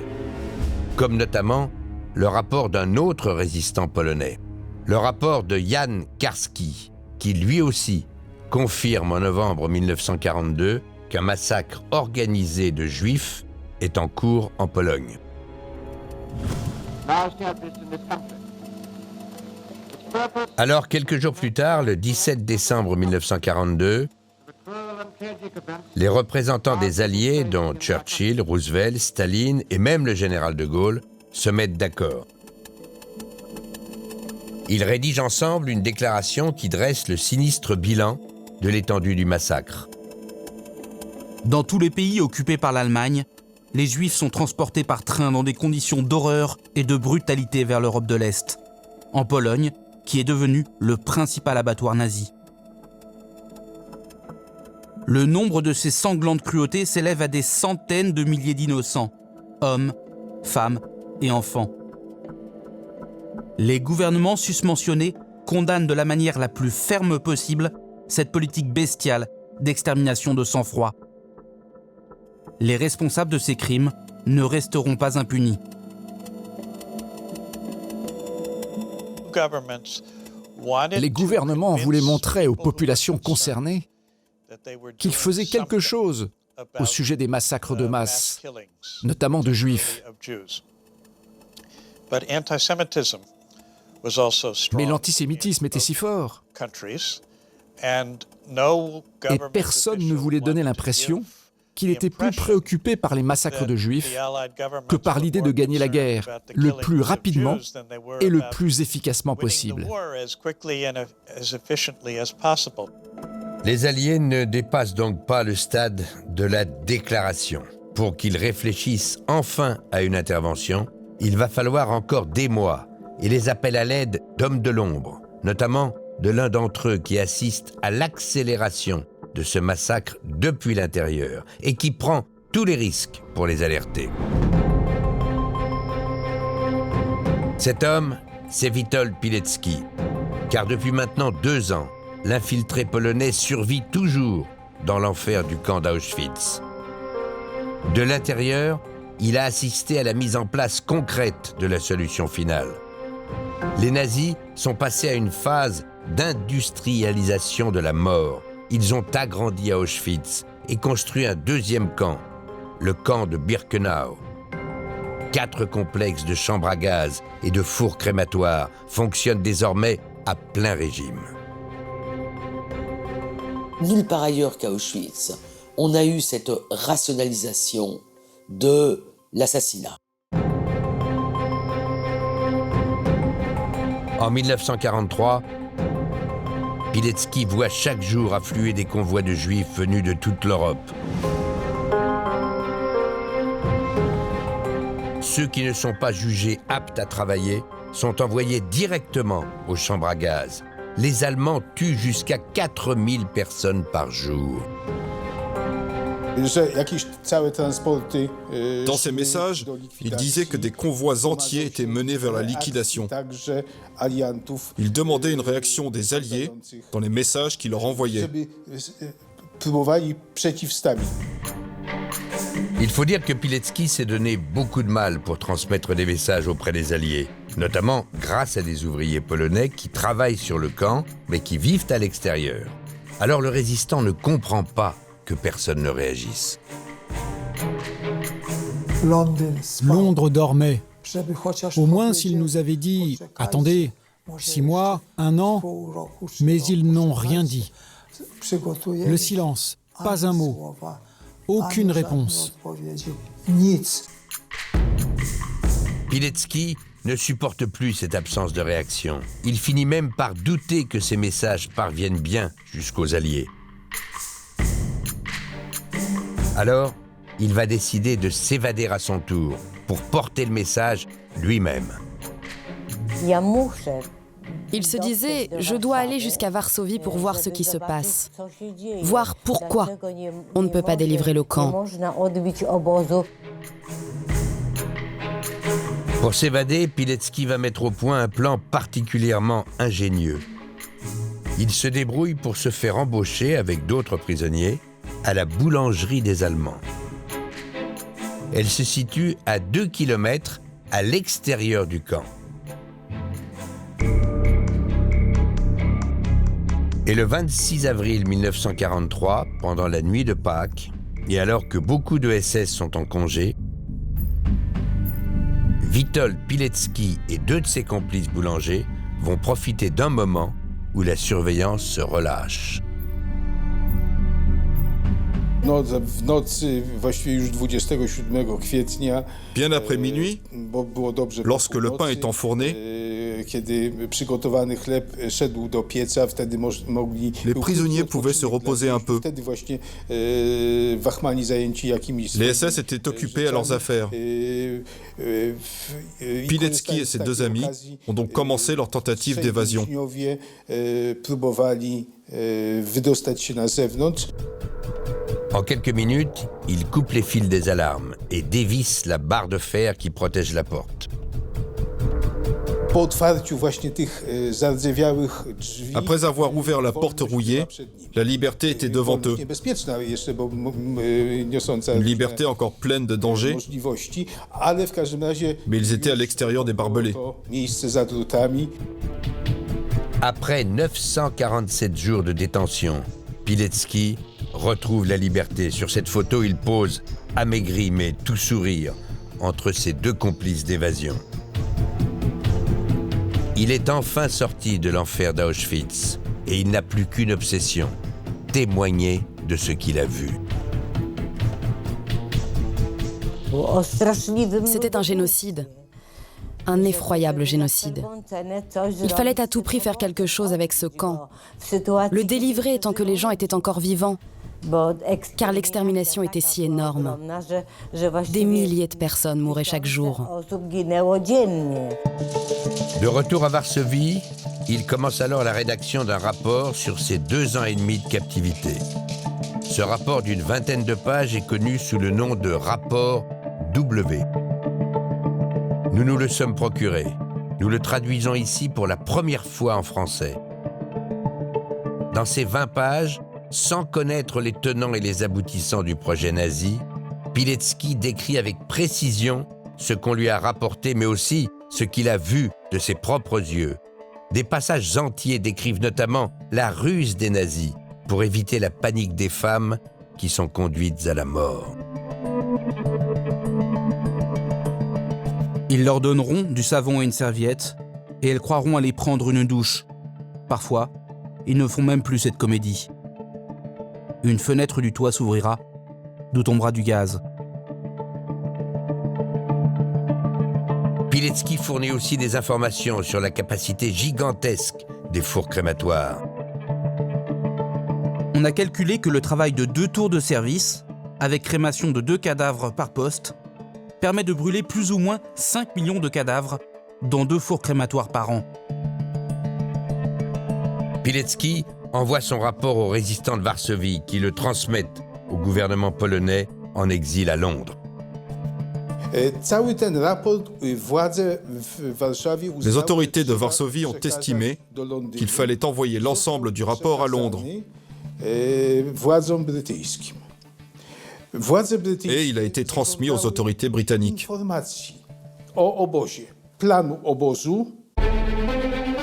comme notamment le rapport d'un autre résistant polonais, le rapport de Jan Karski, qui lui aussi confirme en novembre 1942 qu'un massacre organisé de Juifs est en cours en Pologne. Alors, quelques jours plus tard, le 17 décembre 1942, les représentants des Alliés, dont Churchill, Roosevelt, Staline et même le général de Gaulle, se mettent d'accord. Ils rédigent ensemble une déclaration qui dresse le sinistre bilan de l'étendue du massacre. Dans tous les pays occupés par l'Allemagne, les Juifs sont transportés par train dans des conditions d'horreur et de brutalité vers l'Europe de l'Est, en Pologne, qui est devenue le principal abattoir nazi. Le nombre de ces sanglantes cruautés s'élève à des centaines de milliers d'innocents, hommes, femmes et enfants. Les gouvernements susmentionnés condamnent de la manière la plus ferme possible cette politique bestiale d'extermination de sang-froid. Les responsables de ces crimes ne resteront pas impunis. Les gouvernements voulaient montrer aux populations concernées qu'ils faisaient quelque chose au sujet des massacres de masse, notamment de Juifs. Mais l'antisémitisme était si fort, et personne ne voulait donner l'impression qu'il était plus préoccupé par les massacres de Juifs que par l'idée de gagner la guerre le plus rapidement et le plus efficacement possible. Les Alliés ne dépassent donc pas le stade de la déclaration. Pour qu'ils réfléchissent enfin à une intervention, il va falloir encore des mois et les appels à l'aide d'hommes de l'ombre, notamment de l'un d'entre eux qui assiste à l'accélération de ce massacre depuis l'intérieur et qui prend tous les risques pour les alerter. Cet homme, c'est Witold Pilecki, car depuis maintenant 2 ans, l'infiltré polonais survit toujours dans l'enfer du camp d'Auschwitz. De l'intérieur, il a assisté à la mise en place concrète de la solution finale. Les nazis sont passés à une phase d'industrialisation de la mort. Ils ont agrandi à Auschwitz et construit un 2e camp, le camp de Birkenau. 4 complexes de chambres à gaz et de fours crématoires fonctionnent désormais à plein régime. Nulle part ailleurs qu'à Auschwitz, on a eu cette rationalisation de l'assassinat. En 1943, Pilecki voit chaque jour affluer des convois de Juifs venus de toute l'Europe. Ceux qui ne sont pas jugés aptes à travailler sont envoyés directement aux chambres à gaz. Les Allemands tuent jusqu'à 4000 personnes par jour. Dans ces messages, il disait que des convois entiers étaient menés vers la liquidation. Il demandait une réaction des Alliés dans les messages qu'il leur envoyait. Il faut dire que Pilecki s'est donné beaucoup de mal pour transmettre des messages auprès des Alliés, notamment grâce à des ouvriers polonais qui travaillent sur le camp, mais qui vivent à l'extérieur. Alors le résistant ne comprend pas que personne ne réagisse. Londres dormait. Au moins s'ils nous avaient dit « Attendez, 6 mois, 1 an », mais ils n'ont rien dit. Le silence, pas un mot, aucune réponse. Pilecki ne supporte plus cette absence de réaction. Il finit même par douter que ces messages parviennent bien jusqu'aux Alliés. Alors, il va décider de s'évader à son tour pour porter le message lui-même. Il se disait « Je dois aller jusqu'à Varsovie pour voir ce qui se passe, voir pourquoi on ne peut pas délivrer le camp. » Pour s'évader, Pilecki va mettre au point un plan particulièrement ingénieux. Il se débrouille pour se faire embaucher avec d'autres prisonniers à la boulangerie des Allemands. Elle se situe à 2 kilomètres à l'extérieur du camp. Et le 26 avril 1943, pendant la nuit de Pâques, et alors que beaucoup de SS sont en congé, Witold Pilecki et 2 de ses complices boulangers vont profiter d'un moment où la surveillance se relâche. Bien après minuit, lorsque le pain est enfourné, les prisonniers pouvaient se reposer un peu. Les SS étaient occupés à leurs affaires. Pilecki et ses 2 amis ont donc commencé leur tentative d'évasion. En quelques minutes, ils coupent les fils des alarmes et dévissent la barre de fer qui protège la porte. Après avoir ouvert la porte rouillée, la liberté était devant eux. Une liberté encore pleine de dangers, mais ils étaient à l'extérieur des barbelés. Après 947 jours de détention, Pilecki retrouve la liberté. Sur cette photo, il pose, amaigri mais tout sourire, entre ses deux complices d'évasion. Il est enfin sorti de l'enfer d'Auschwitz et il n'a plus qu'une obsession, témoigner de ce qu'il a vu. C'était un génocide. Un effroyable génocide. Il fallait à tout prix faire quelque chose avec ce camp. Le délivrer tant que les gens étaient encore vivants. Car l'extermination était si énorme. Des milliers de personnes mouraient chaque jour. De retour à Varsovie, il commence alors la rédaction d'un rapport sur ses 2 ans et demi de captivité. Ce rapport d'une 20aine de pages est connu sous le nom de rapport W. Nous nous le sommes procuré. Nous le traduisons ici pour la première fois en français. Dans ces 20 pages, sans connaître les tenants et les aboutissants du projet nazi, Pilecki décrit avec précision ce qu'on lui a rapporté, mais aussi ce qu'il a vu de ses propres yeux. Des passages entiers décrivent notamment la ruse des nazis pour éviter la panique des femmes qui sont conduites à la mort. Ils leur donneront du savon et une serviette, et elles croiront aller prendre une douche. Parfois, ils ne font même plus cette comédie. Une fenêtre du toit s'ouvrira, d'où tombera du gaz. Pilecki fournit aussi des informations sur la capacité gigantesque des fours crématoires. On a calculé que le travail de 2 tours de service, avec crémation de 2 cadavres par poste, permet de brûler plus ou moins 5 millions de cadavres dans 2 fours crématoires par an. Pilecki envoie son rapport aux résistants de Varsovie qui le transmettent au gouvernement polonais en exil à Londres. Les autorités de Varsovie ont estimé qu'il fallait envoyer l'ensemble du rapport à Londres. Et il a été transmis aux autorités britanniques.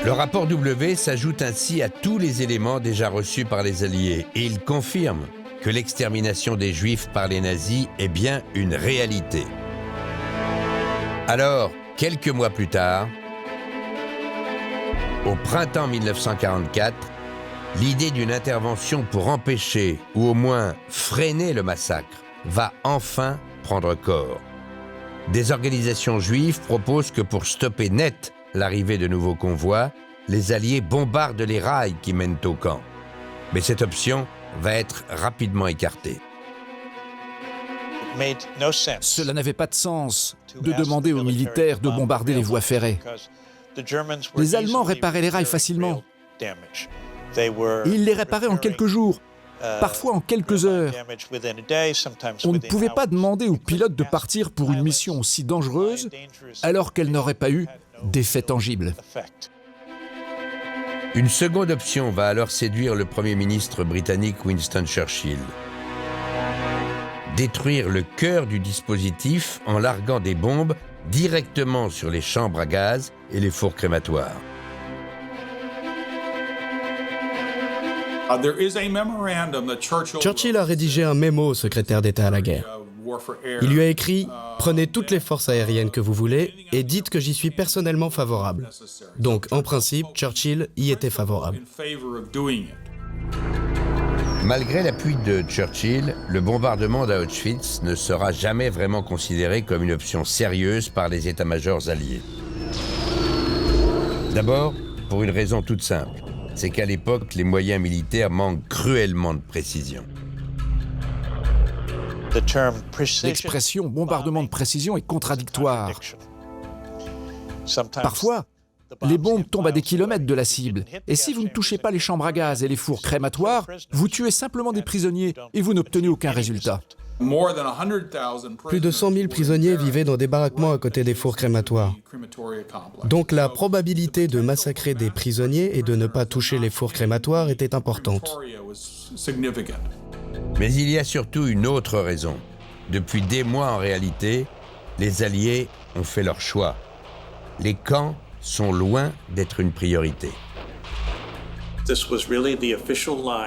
Le rapport W s'ajoute ainsi à tous les éléments déjà reçus par les Alliés et il confirme que l'extermination des Juifs par les nazis est bien une réalité. Alors, quelques mois plus tard, au printemps 1944, l'idée d'une intervention pour empêcher ou au moins freiner le massacre va enfin prendre corps. Des organisations juives proposent que pour stopper net l'arrivée de nouveaux convois, les Alliés bombardent les rails qui mènent au camp. Mais cette option va être rapidement écartée. Cela n'avait pas de sens de demander aux militaires de bombarder les voies ferrées. Les Allemands réparaient les rails facilement. Ils les réparaient en quelques jours, parfois en quelques heures. On ne pouvait pas demander aux pilotes de partir pour une mission aussi dangereuse alors qu'elle n'aurait pas eu d'effet tangible. Une seconde option va alors séduire le Premier ministre britannique Winston Churchill. Détruire le cœur du dispositif en larguant des bombes directement sur les chambres à gaz et les fours crématoires. Churchill a rédigé un mémo au secrétaire d'État à la guerre. Il lui a écrit « Prenez toutes les forces aériennes que vous voulez et dites que j'y suis personnellement favorable ». Donc, en principe, Churchill y était favorable. Malgré l'appui de Churchill, le bombardement d'Auschwitz ne sera jamais vraiment considéré comme une option sérieuse par les états-majors alliés. D'abord, pour une raison toute simple, c'est qu'à l'époque, les moyens militaires manquent cruellement de précision. L'expression « bombardement de précision » est contradictoire. Parfois, les bombes tombent à des kilomètres de la cible. Et si vous ne touchez pas les chambres à gaz et les fours crématoires, vous tuez simplement des prisonniers et vous n'obtenez aucun résultat. Plus de 100 000 prisonniers vivaient dans des baraquements à côté des fours crématoires. Donc la probabilité de massacrer des prisonniers et de ne pas toucher les fours crématoires était importante. Mais il y a surtout une autre raison. Depuis des mois en réalité, les Alliés ont fait leur choix. Les camps sont loin d'être une priorité.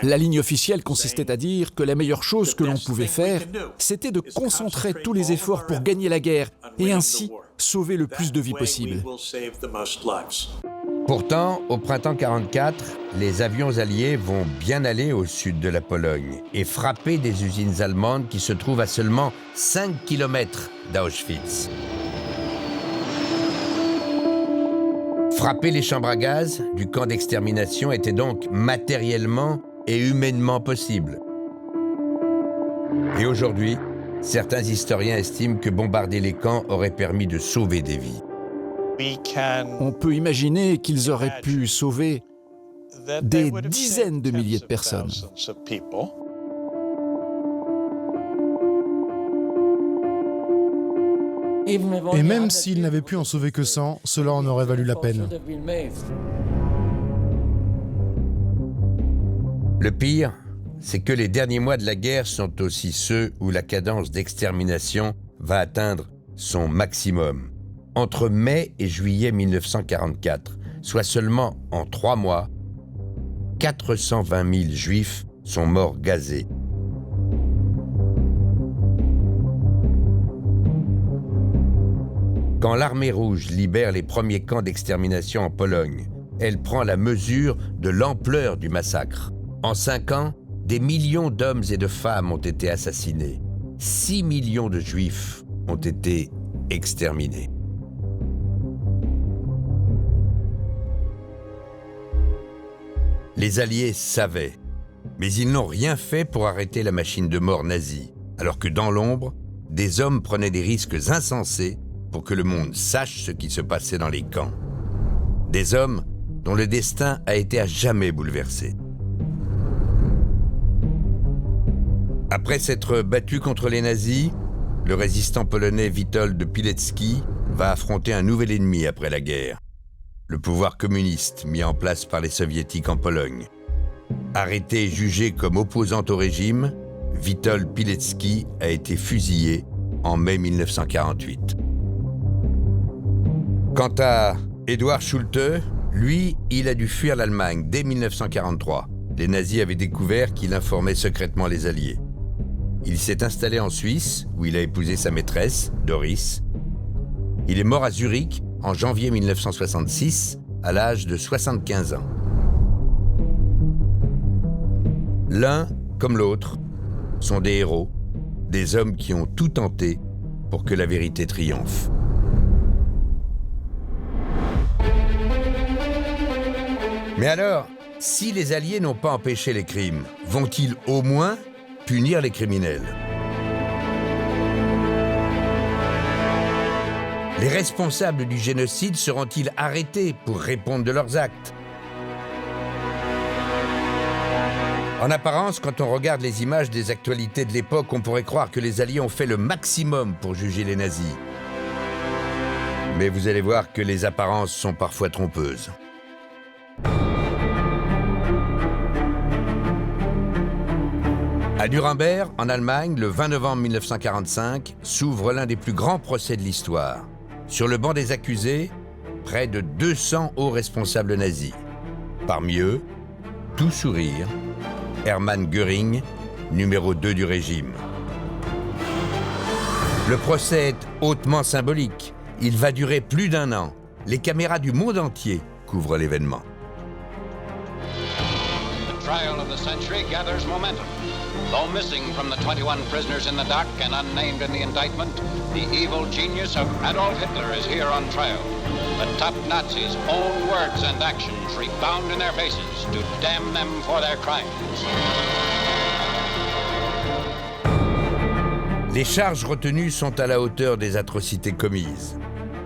La ligne officielle consistait à dire que la meilleure chose que l'on pouvait faire, c'était de concentrer tous les efforts pour gagner la guerre et ainsi sauver le plus de vies possible. Pourtant, au printemps 1944, les avions alliés vont bien aller au sud de la Pologne et frapper des usines allemandes qui se trouvent à seulement 5 km d'Auschwitz. Frapper les chambres à gaz du camp d'extermination était donc matériellement et humainement possible. Et aujourd'hui, certains historiens estiment que bombarder les camps aurait permis de sauver des vies. On peut imaginer qu'ils auraient pu sauver des dizaines de milliers de personnes. Et même s'ils n'avaient pu en sauver que 100, cela en aurait valu la peine. Le pire, c'est que les derniers mois de la guerre sont aussi ceux où la cadence d'extermination va atteindre son maximum. Entre mai et juillet 1944, soit seulement en 3 mois, 420 000 Juifs sont morts gazés. Quand l'armée rouge libère les premiers camps d'extermination en Pologne, elle prend la mesure de l'ampleur du massacre. En 5 ans, des millions d'hommes et de femmes ont été assassinés. 6 millions de Juifs ont été exterminés. Les Alliés savaient, mais ils n'ont rien fait pour arrêter la machine de mort nazie, alors que dans l'ombre, des hommes prenaient des risques insensés pour que le monde sache ce qui se passait dans les camps. Des hommes dont le destin a été à jamais bouleversé. Après s'être battu contre les nazis, le résistant polonais Witold Pilecki va affronter un nouvel ennemi après la guerre. Le pouvoir communiste mis en place par les soviétiques en Pologne. Arrêté et jugé comme opposant au régime, Witold Pilecki a été fusillé en mai 1948. Quant à Eduard Schulte, lui, il a dû fuir l'Allemagne dès 1943. Les nazis avaient découvert qu'il informait secrètement les Alliés. Il s'est installé en Suisse, où il a épousé sa maîtresse, Doris. Il est mort à Zurich en janvier 1966, à l'âge de 75 ans. L'un, comme l'autre, sont des héros, des hommes qui ont tout tenté pour que la vérité triomphe. Mais alors, si les Alliés n'ont pas empêché les crimes, vont-ils au moins punir les criminels ? Les responsables du génocide seront-ils arrêtés pour répondre de leurs actes ? En apparence, quand on regarde les images des actualités de l'époque, on pourrait croire que les Alliés ont fait le maximum pour juger les nazis. Mais vous allez voir que les apparences sont parfois trompeuses. À Nuremberg, en Allemagne, le 20 novembre 1945, s'ouvre l'un des plus grands procès de l'histoire. Sur le banc des accusés, près de 200 hauts responsables nazis. Parmi eux, tout sourire, Hermann Göring, numéro 2 du régime. Le procès est hautement symbolique. Il va durer plus d'1 an. Les caméras du monde entier couvrent l'événement. The trial of the century gathers momentum. Though missing from the 21 prisoners in the dock and unnamed in the indictment, the evil genius of Adolf Hitler is here on trial. The top Nazis' own words and actions rebound in their faces to damn them for their crimes. Les charges retenues sont à la hauteur des atrocités commises.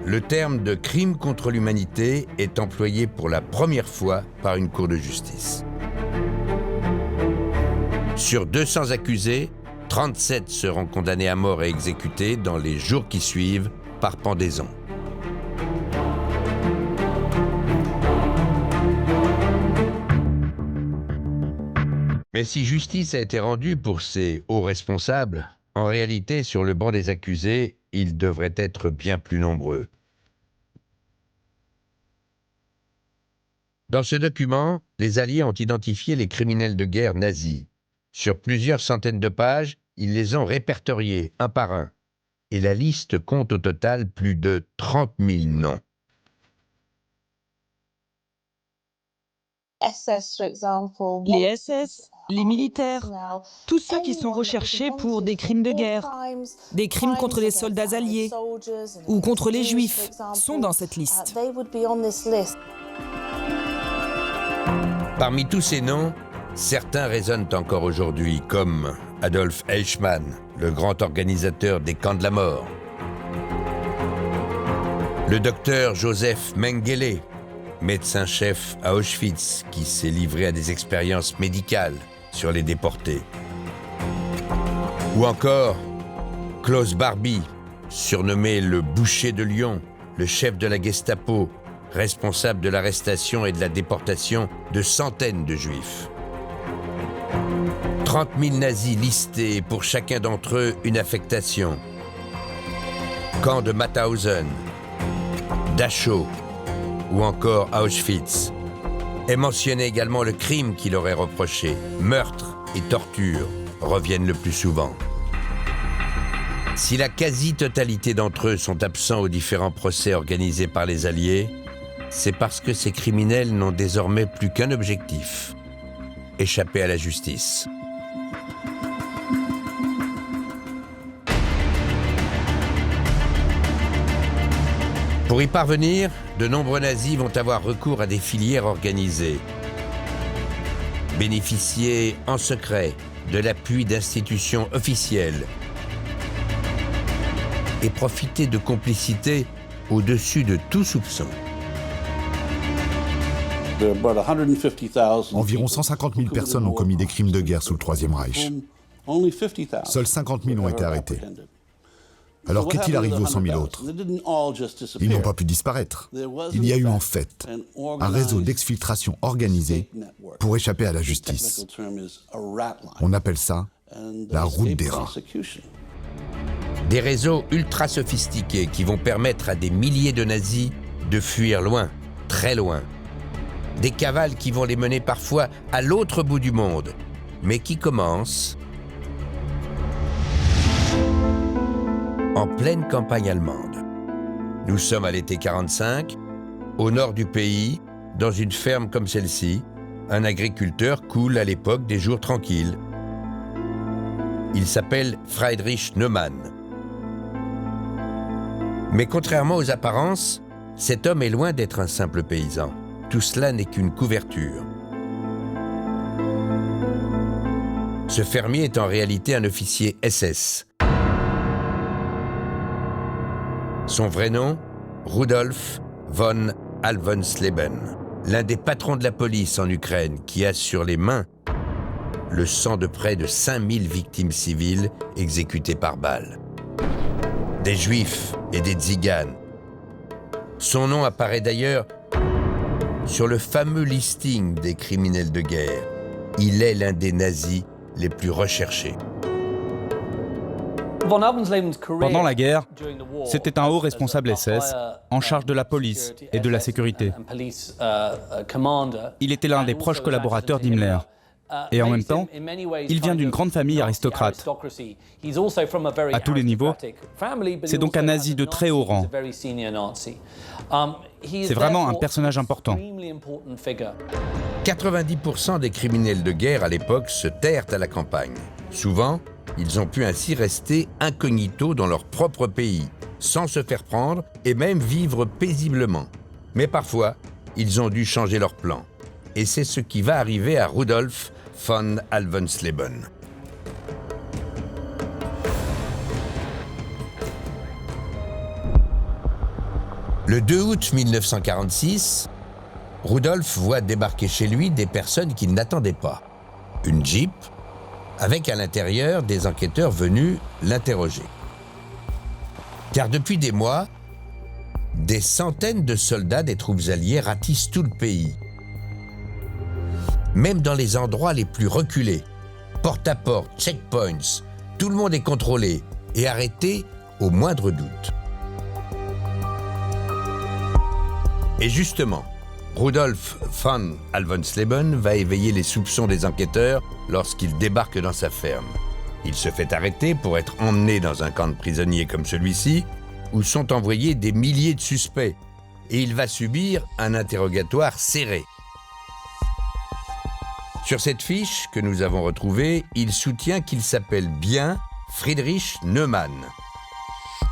Le terme de crime contre l'humanité est employé pour la première fois par une cour de justice. Sur 200 accusés, 37 seront condamnés à mort et exécutés dans les jours qui suivent par pendaison. Mais si justice a été rendue pour ces hauts responsables, en réalité, sur le banc des accusés, ils devraient être bien plus nombreux. Dans ce document, les Alliés ont identifié les criminels de guerre nazis. Sur plusieurs centaines de pages, ils les ont répertoriés un par un. Et la liste compte au total plus de 30 000 noms. Les SS, les militaires, tous ceux qui sont recherchés pour des crimes de guerre, des crimes contre les soldats alliés ou contre les juifs sont dans cette liste. Parmi tous ces noms, certains résonnent encore aujourd'hui, comme Adolf Eichmann, le grand organisateur des camps de la mort. Le docteur Joseph Mengele, médecin-chef à Auschwitz, qui s'est livré à des expériences médicales sur les déportés. Ou encore Klaus Barbie, surnommé le boucher de Lyon, le chef de la Gestapo, responsable de l'arrestation et de la déportation de centaines de juifs. 30 000 nazis listés, pour chacun d'entre eux une affectation. Camp de Mauthausen, Dachau ou encore Auschwitz. Est mentionné également le crime qu'il aurait reproché. Meurtre et torture reviennent le plus souvent. Si la quasi-totalité d'entre eux sont absents aux différents procès organisés par les Alliés, c'est parce que ces criminels n'ont désormais plus qu'un objectif: échapper à la justice. Pour y parvenir, de nombreux nazis vont avoir recours à des filières organisées. Bénéficier en secret de l'appui d'institutions officielles et profiter de complicités au-dessus de tout soupçon. Environ 150 000 personnes ont commis des crimes de guerre sous le Troisième Reich. Seuls 50 000 ont été arrêtés. Alors qu'est-il arrivé aux 100 000 autres? Ils n'ont pas pu disparaître. Il y a eu en fait un réseau d'exfiltration organisé pour échapper à la justice. On appelle ça la route des rats. Des réseaux ultra sophistiqués qui vont permettre à des milliers de nazis de fuir loin, très loin. Des cavales qui vont les mener parfois à l'autre bout du monde, mais qui commencent en pleine campagne allemande. Nous sommes à l'été 45, au nord du pays, dans une ferme comme celle-ci, un agriculteur coule à l'époque des jours tranquilles. Il s'appelle Friedrich Neumann. Mais contrairement aux apparences, cet homme est loin d'être un simple paysan. Tout cela n'est qu'une couverture. Ce fermier est en réalité un officier SS. Son vrai nom, Rudolf von Alvensleben, l'un des patrons de la police en Ukraine qui a sur les mains le sang de près de 5000 victimes civiles exécutées par balle. Des juifs et des tziganes. Son nom apparaît d'ailleurs sur le fameux listing des criminels de guerre. Il est l'un des nazis les plus recherchés. Pendant la guerre, c'était un haut responsable SS en charge de la police et de la sécurité. Il était l'un des proches collaborateurs d'Himmler. Et en même temps, il vient d'une grande famille aristocrate. À tous les niveaux, c'est donc un nazi de très haut rang. C'est vraiment un personnage important. 90% des criminels de guerre à l'époque se terrent à la campagne. Souvent, ils ont pu ainsi rester incognito dans leur propre pays, sans se faire prendre et même vivre paisiblement. Mais parfois, ils ont dû changer leur plan. Et c'est ce qui va arriver à Rudolf von Alvensleben. Le 2 août 1946, Rudolf voit débarquer chez lui des personnes qu'il n'attendait pas. Une Jeep, avec à l'intérieur des enquêteurs venus l'interroger. Car depuis des mois, des centaines de soldats des troupes alliées ratissent tout le pays. Même dans les endroits les plus reculés, porte à porte, checkpoints, tout le monde est contrôlé et arrêté au moindre doute. Et justement, Rudolf von Alvensleben va éveiller les soupçons des enquêteurs lorsqu'il débarque dans sa ferme. Il se fait arrêter pour être emmené dans un camp de prisonniers comme celui-ci, où sont envoyés des milliers de suspects, et il va subir un interrogatoire serré. Sur cette fiche que nous avons retrouvée, il soutient qu'il s'appelle bien Friedrich Neumann.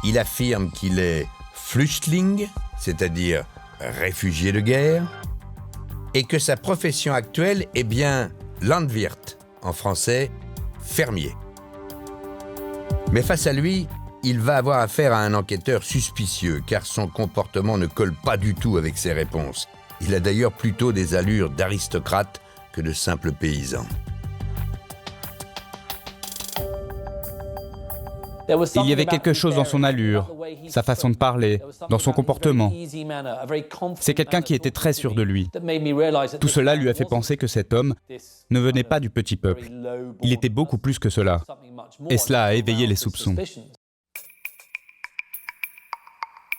Il affirme qu'il est Flüchtling, c'est-à-dire réfugié de guerre, et que sa profession actuelle est bien Landwirt, en français, fermier. Mais face à lui, il va avoir affaire à un enquêteur suspicieux, car son comportement ne colle pas du tout avec ses réponses. Il a d'ailleurs plutôt des allures d'aristocrate que de simple paysan. Il y avait quelque chose dans son allure, sa façon de parler, dans son comportement. C'est quelqu'un qui était très sûr de lui. Tout cela lui a fait penser que cet homme ne venait pas du petit peuple. Il était beaucoup plus que cela. Et cela a éveillé les soupçons.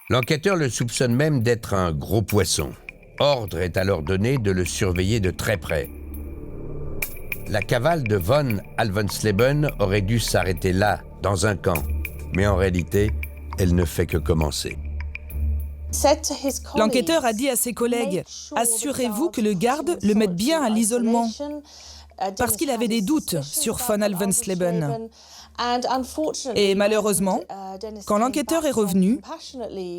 L'enquêteur le soupçonne même d'être un gros poisson. Ordre est alors donné de le surveiller de très près. La cavale de von Alvensleben aurait dû s'arrêter là, dans un camp. Mais en réalité, elle ne fait que commencer. L'enquêteur a dit à ses collègues « Assurez-vous que le garde le mette bien à l'isolement » parce qu'il avait des doutes sur von Alvensleben. Et malheureusement, quand l'enquêteur est revenu,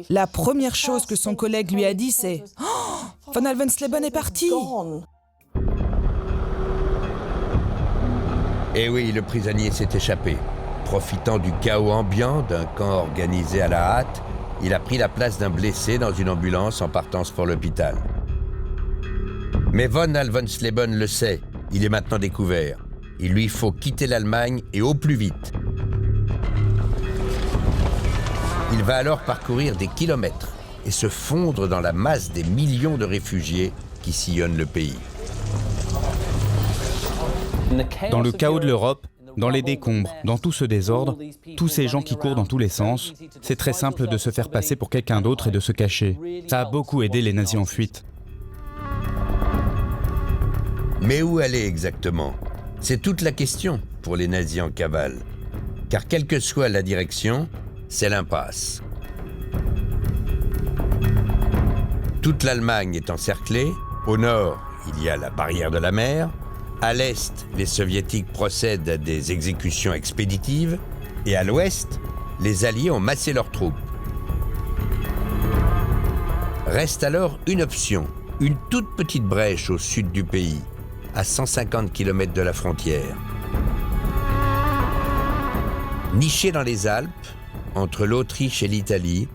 la première chose que son collègue lui a dit, c'est « Oh, von Alvensleben est parti !» Et oui, le prisonnier s'est échappé. Profitant du chaos ambiant d'un camp organisé à la hâte, il a pris la place d'un blessé dans une ambulance en partance pour l'hôpital. Mais von Alvensleben le sait, il est maintenant découvert. Il lui faut quitter l'Allemagne et au plus vite. Il va alors parcourir des kilomètres et se fondre dans la masse des millions de réfugiés qui sillonnent le pays. Dans le chaos de l'Europe, dans les décombres, dans tout ce désordre, tous ces gens qui courent dans tous les sens, c'est très simple de se faire passer pour quelqu'un d'autre et de se cacher. Ça a beaucoup aidé les nazis en fuite. Mais où aller exactement? C'est toute la question pour les nazis en cavale. Car quelle que soit la direction, c'est l'impasse. Toute l'Allemagne est encerclée. Au nord, il y a la barrière de la mer. À l'est, les soviétiques procèdent à des exécutions expéditives. Et à l'ouest, les Alliés ont massé leurs troupes. Reste alors une option, une toute petite brèche au sud du pays, à 150 km de la frontière. Nichée dans les Alpes, entre l'Autriche et l'Italie,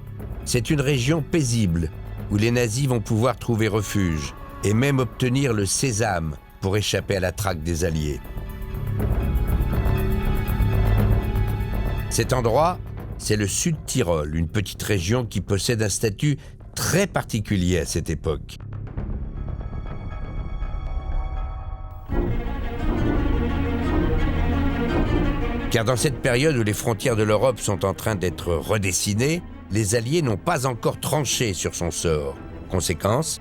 c'est une région paisible où les nazis vont pouvoir trouver refuge et même obtenir le sésame pour échapper à la traque des Alliés. Cet endroit, c'est le Sud-Tyrol, une petite région qui possède un statut très particulier à cette époque. Car dans cette période où les frontières de l'Europe sont en train d'être redessinées, les Alliés n'ont pas encore tranché sur son sort. Conséquence,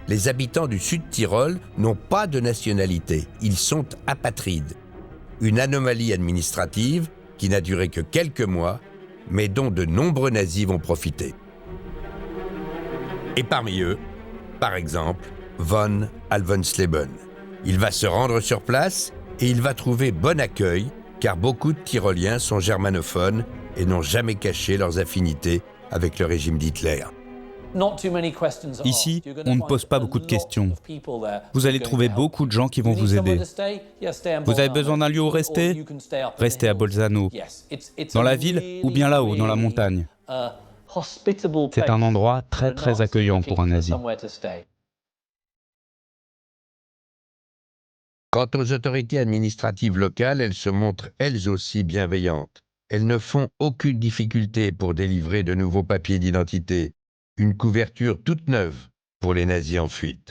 les habitants du Sud-Tyrol n'ont pas de nationalité, ils sont apatrides. Une anomalie administrative qui n'a duré que quelques mois, mais dont de nombreux nazis vont profiter. Et parmi eux, par exemple, von Alvensleben. Il va se rendre sur place et il va trouver bon accueil, car beaucoup de Tyroliens sont germanophones et n'ont jamais caché leurs affinités avec le régime d'Hitler. Ici, on ne pose pas beaucoup de questions. Vous allez trouver beaucoup de gens qui vont vous aider. Vous avez besoin d'un lieu où rester? Restez à Bolzano, dans la ville ou bien là-haut, dans la montagne. C'est un endroit très très accueillant pour un nazi. Quant aux autorités administratives locales, elles se montrent elles aussi bienveillantes. Elles ne font aucune difficulté pour délivrer de nouveaux papiers d'identité, une couverture toute neuve pour les nazis en fuite.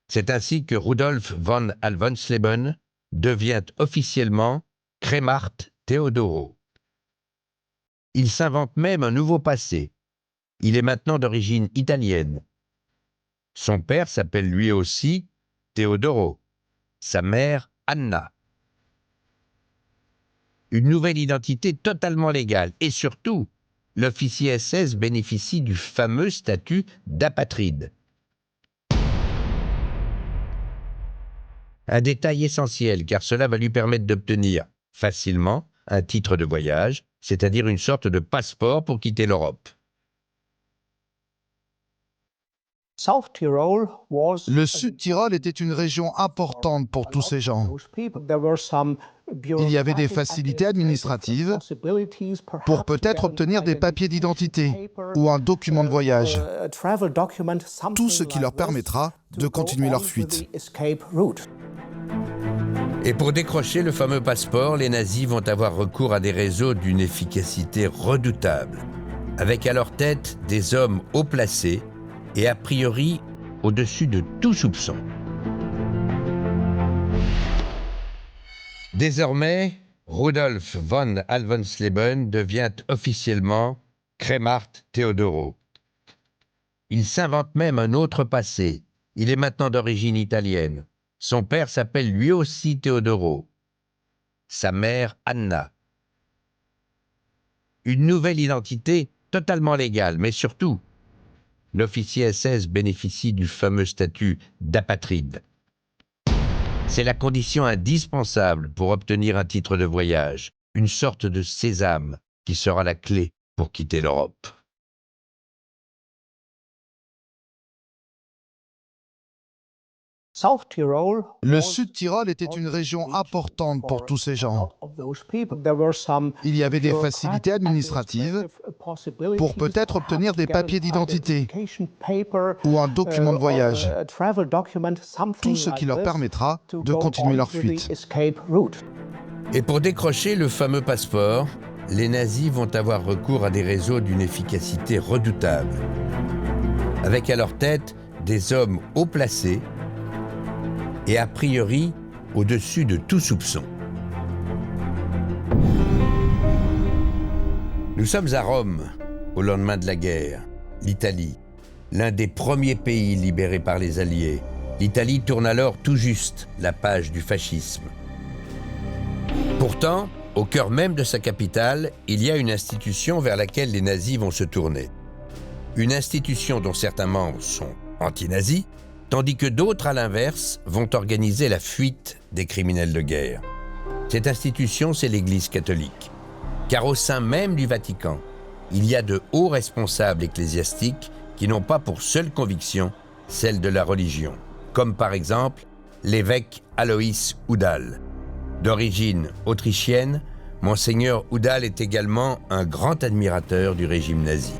C'est ainsi que Rudolf von Alvensleben devient officiellement Kremart Theodoro. Il s'invente même un nouveau passé. Il est maintenant d'origine italienne. Son père s'appelle lui aussi Teodoro, sa mère Anna. Une nouvelle identité totalement légale et surtout, l'officier SS bénéficie du fameux statut d'apatride. Un détail essentiel car cela va lui permettre d'obtenir facilement un titre de voyage, c'est-à-dire une sorte de passeport pour quitter l'Europe. Le Sud-Tyrol était une région importante pour tous ces gens. Il y avait des facilités administratives pour peut-être obtenir des papiers d'identité ou un document de voyage. Tout ce qui leur permettra de continuer leur fuite. Et pour décrocher le fameux passeport, les nazis vont avoir recours à des réseaux d'une efficacité redoutable, avec à leur tête des hommes haut placés et a priori au-dessus de tout soupçon. Désormais, Rudolf von Alvensleben devient officiellement Kremart Teodoro. Il s'invente même un autre passé. Il est maintenant d'origine italienne. Son père s'appelle lui aussi Teodoro. Sa mère Anna. Une nouvelle identité totalement légale, mais surtout, l'officier SS bénéficie du fameux statut d'apatride. C'est la condition indispensable pour obtenir un titre de voyage, une sorte de sésame qui sera la clé pour quitter l'Europe. Le Sud-Tyrol était une région importante pour tous ces gens. Il y avait des facilités administratives pour peut-être obtenir des papiers d'identité ou un document de voyage. Tout ce qui leur permettra de continuer leur fuite. Et pour décrocher le fameux passeport, les nazis vont avoir recours à des réseaux d'une efficacité redoutable, avec à leur tête des hommes haut placés et a priori au-dessus de tout soupçon. Nous sommes à Rome, au lendemain de la guerre. L'Italie, l'un des premiers pays libérés par les Alliés. L'Italie tourne alors tout juste la page du fascisme. Pourtant, au cœur même de sa capitale, il y a une institution vers laquelle les nazis vont se tourner. Une institution dont certains membres sont anti-nazis, tandis que d'autres, à l'inverse, vont organiser la fuite des criminels de guerre. Cette institution, c'est l'Église catholique. Car au sein même du Vatican, il y a de hauts responsables ecclésiastiques qui n'ont pas pour seule conviction celle de la religion, comme par exemple l'évêque Alois Udall. D'origine autrichienne, Monseigneur Udall est également un grand admirateur du régime nazi.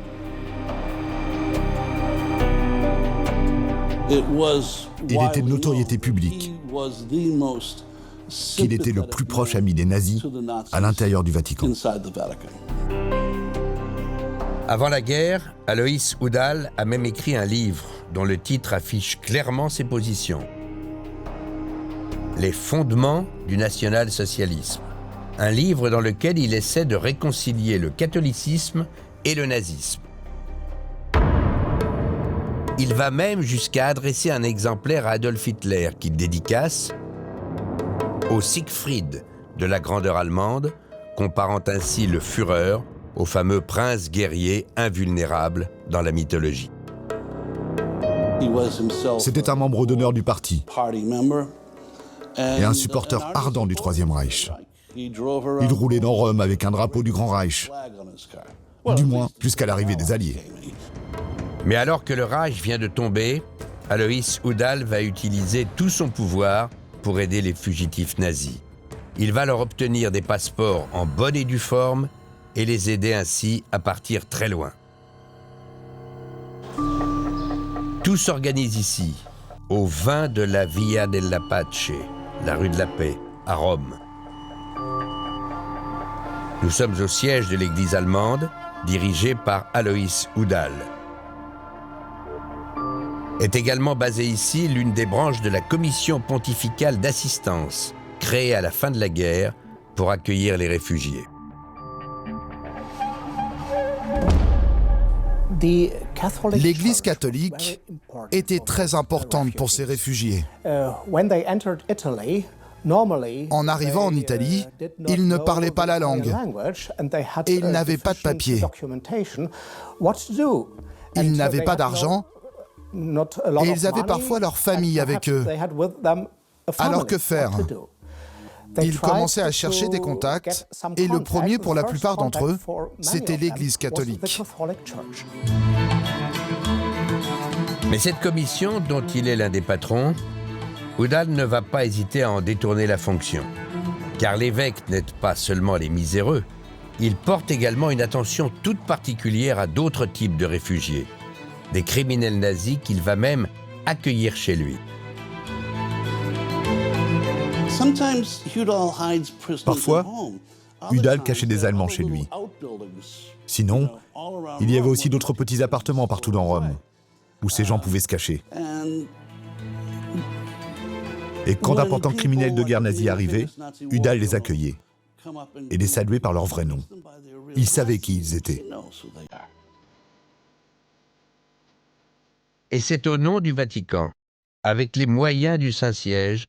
Il était de notoriété publique qu'il était le plus proche ami des nazis à l'intérieur du Vatican. Avant la guerre, Alois Udall a même écrit un livre dont le titre affiche clairement ses positions. Les fondements du national-socialisme. Un livre dans lequel il essaie de réconcilier le catholicisme et le nazisme. Il va même jusqu'à adresser un exemplaire à Adolf Hitler qu'il dédicace au Siegfried de la grandeur allemande, comparant ainsi le Führer au fameux prince guerrier invulnérable dans la mythologie. C'était un membre d'honneur du parti et un supporter ardent du Troisième Reich. Il roulait dans Rome avec un drapeau du Grand Reich, du moins jusqu'à l'arrivée des Alliés. Mais alors que le Reich vient de tomber, Alois Udall va utiliser tout son pouvoir pour aider les fugitifs nazis. Il va leur obtenir des passeports en bonne et due forme et les aider ainsi à partir très loin. Tout s'organise ici, au 20 de la Via della Pace, la rue de la Paix, à Rome. Nous sommes au siège de l'église allemande, dirigée par Alois Udall. Est également basée ici l'une des branches de la commission pontificale d'assistance, créée à la fin de la guerre pour accueillir les réfugiés. L'Église catholique était très importante pour ces réfugiés. En arrivant en Italie, ils ne parlaient pas la langue et ils n'avaient pas de papier. Ils n'avaient pas d'argent et ils avaient parfois leur famille avec eux. Alors que faire ? Ils commençaient à chercher des contacts et le premier pour la plupart d'entre eux, c'était l'Église catholique. Mais cette commission, dont il est l'un des patrons, Udall ne va pas hésiter à en détourner la fonction. Car l'évêque n'aide pas seulement les miséreux, il porte également une attention toute particulière à d'autres types de réfugiés, des criminels nazis qu'il va même accueillir chez lui. Parfois, Udall cachait des Allemands chez lui. Sinon, il y avait aussi d'autres petits appartements partout dans Rome, où ces gens pouvaient se cacher. Et quand d'importants criminels de guerre nazis arrivaient, Udall les accueillait et les saluait par leur vrai nom. Il savait qui ils étaient. Et c'est au nom du Vatican, avec les moyens du Saint-Siège,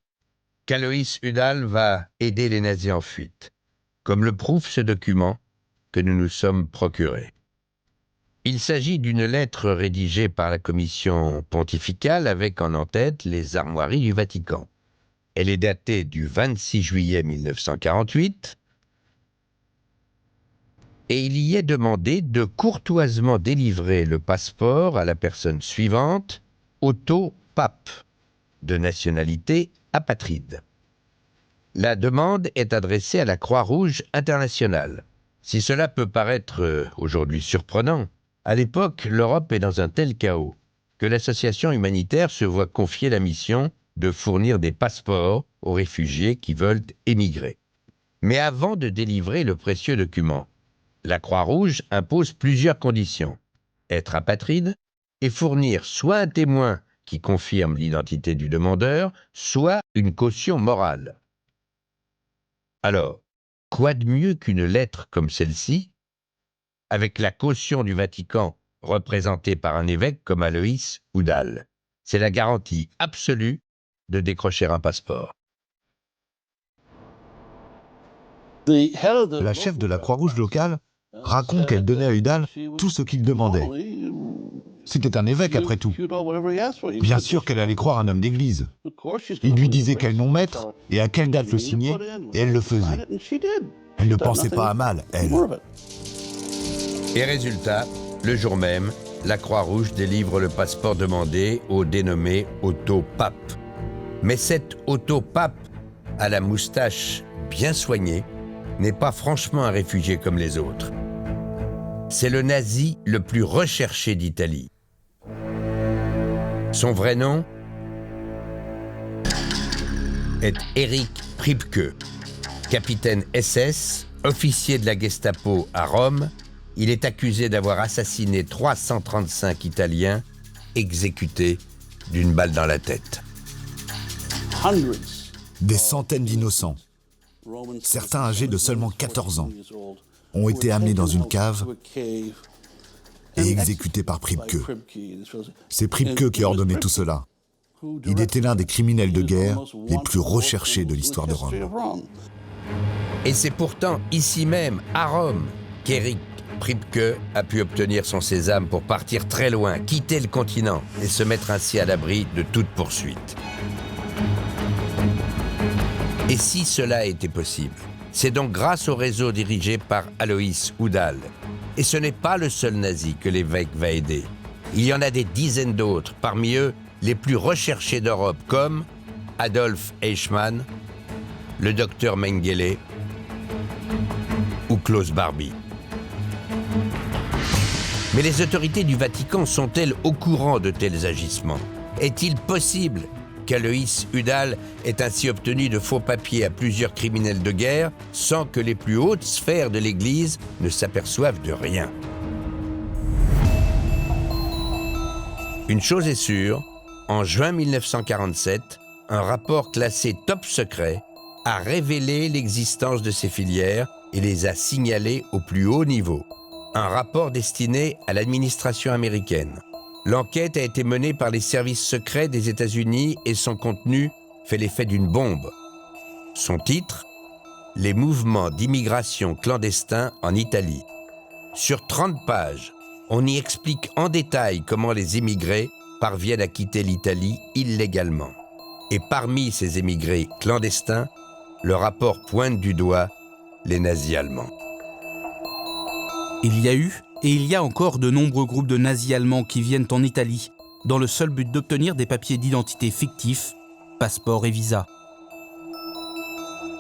qu'Aloïs Udall va aider les nazis en fuite, comme le prouve ce document que nous nous sommes procurés. Il s'agit d'une lettre rédigée par la commission pontificale avec en en-tête les armoiries du Vatican. Elle est datée du 26 juillet 1948 et il y est demandé de courtoisement délivrer le passeport à la personne suivante, Otto Papp, de nationalité apatride. La demande est adressée à la Croix-Rouge internationale. Si cela peut paraître aujourd'hui surprenant, à l'époque, l'Europe est dans un tel chaos que l'association humanitaire se voit confier la mission de fournir des passeports aux réfugiés qui veulent émigrer. Mais avant de délivrer le précieux document, la Croix-Rouge impose plusieurs conditions. Être apatride et fournir soit un témoin qui confirme l'identité du demandeur, soit une caution morale. Alors, quoi de mieux qu'une lettre comme celle-ci, avec la caution du Vatican représentée par un évêque comme Aloïs Udall? C'est la garantie absolue de décrocher un passeport. La chef de la Croix-Rouge locale raconte qu'elle donnait à Udall tout ce qu'il demandait. C'était un évêque après tout. Bien sûr qu'elle allait croire un homme d'église. Il lui disait quel nom mettre et à quelle date le signer, et elle le faisait. Elle ne pensait pas à mal, elle. Et résultat, le jour même, la Croix-Rouge délivre le passeport demandé au dénommé Otto Papp. Mais cet Otto Papp, à la moustache bien soignée, n'est pas franchement un réfugié comme les autres. C'est le nazi le plus recherché d'Italie. Son vrai nom est Erich Priebke. Capitaine SS, officier de la Gestapo à Rome, il est accusé d'avoir assassiné 335 Italiens, exécutés d'une balle dans la tête. Des centaines d'innocents, certains âgés de seulement 14 ans, ont été amenés dans une cave et exécutés par Priebke. C'est Priebke qui a ordonné tout cela. Il était l'un des criminels de guerre les plus recherchés de l'histoire de Rome. Et c'est pourtant ici même, à Rome, qu'Erich Priebke a pu obtenir son sésame pour partir très loin, quitter le continent et se mettre ainsi à l'abri de toute poursuite. Et si cela était possible, c'est donc grâce au réseau dirigé par Aloïs Udall. Et ce n'est pas le seul nazi que l'évêque va aider. Il y en a des dizaines d'autres, parmi eux les plus recherchés d'Europe, comme Adolf Eichmann, le docteur Mengele ou Klaus Barbie. Mais les autorités du Vatican sont-elles au courant de tels agissements? Est-il possible qu'Aloïs Udall ait ainsi obtenu de faux papiers à plusieurs criminels de guerre sans que les plus hautes sphères de l'Église ne s'aperçoivent de rien? Une chose est sûre, en juin 1947, un rapport classé top secret a révélé l'existence de ces filières et les a signalées au plus haut niveau. un rapport destiné à l'administration américaine. L'enquête a été menée par les services secrets des États-Unis et son contenu fait l'effet d'une bombe. Son titre : Les mouvements d'immigration clandestins en Italie. Sur 30 pages, on y explique en détail comment les émigrés parviennent à quitter l'Italie illégalement. Et parmi ces émigrés clandestins, le rapport pointe du doigt les nazis allemands. Il y a eu et il y a encore de nombreux groupes de nazis allemands qui viennent en Italie dans le seul but d'obtenir des papiers d'identité fictifs, passeports et visas.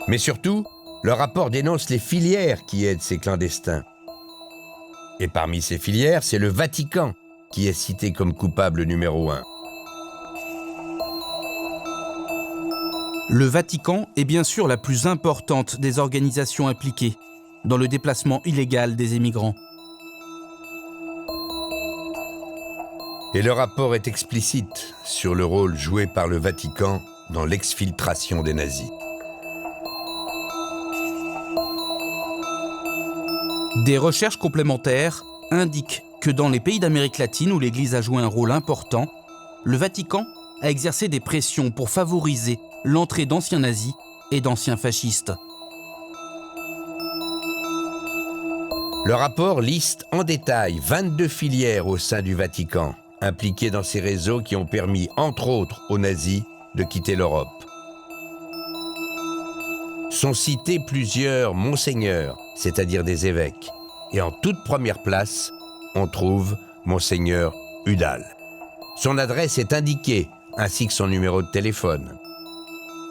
Mais surtout, le rapport dénonce les filières qui aident ces clandestins. Et parmi ces filières, c'est le Vatican qui est cité comme coupable numéro 1. Le Vatican est bien sûr la plus importante des organisations impliquées dans le déplacement illégal des émigrants. Et le rapport est explicite sur le rôle joué par le Vatican dans l'exfiltration des nazis. Des recherches complémentaires indiquent que dans les pays d'Amérique latine où l'Église a joué un rôle important, le Vatican a exercé des pressions pour favoriser l'entrée d'anciens nazis et d'anciens fascistes. Le rapport liste en détail 22 filières au sein du Vatican, impliquées dans ces réseaux qui ont permis, entre autres, aux nazis de quitter l'Europe. Sont cités plusieurs monseigneurs, c'est-à-dire des évêques. Et en toute première place, on trouve Monseigneur Udall. Son adresse est indiquée, ainsi que son numéro de téléphone.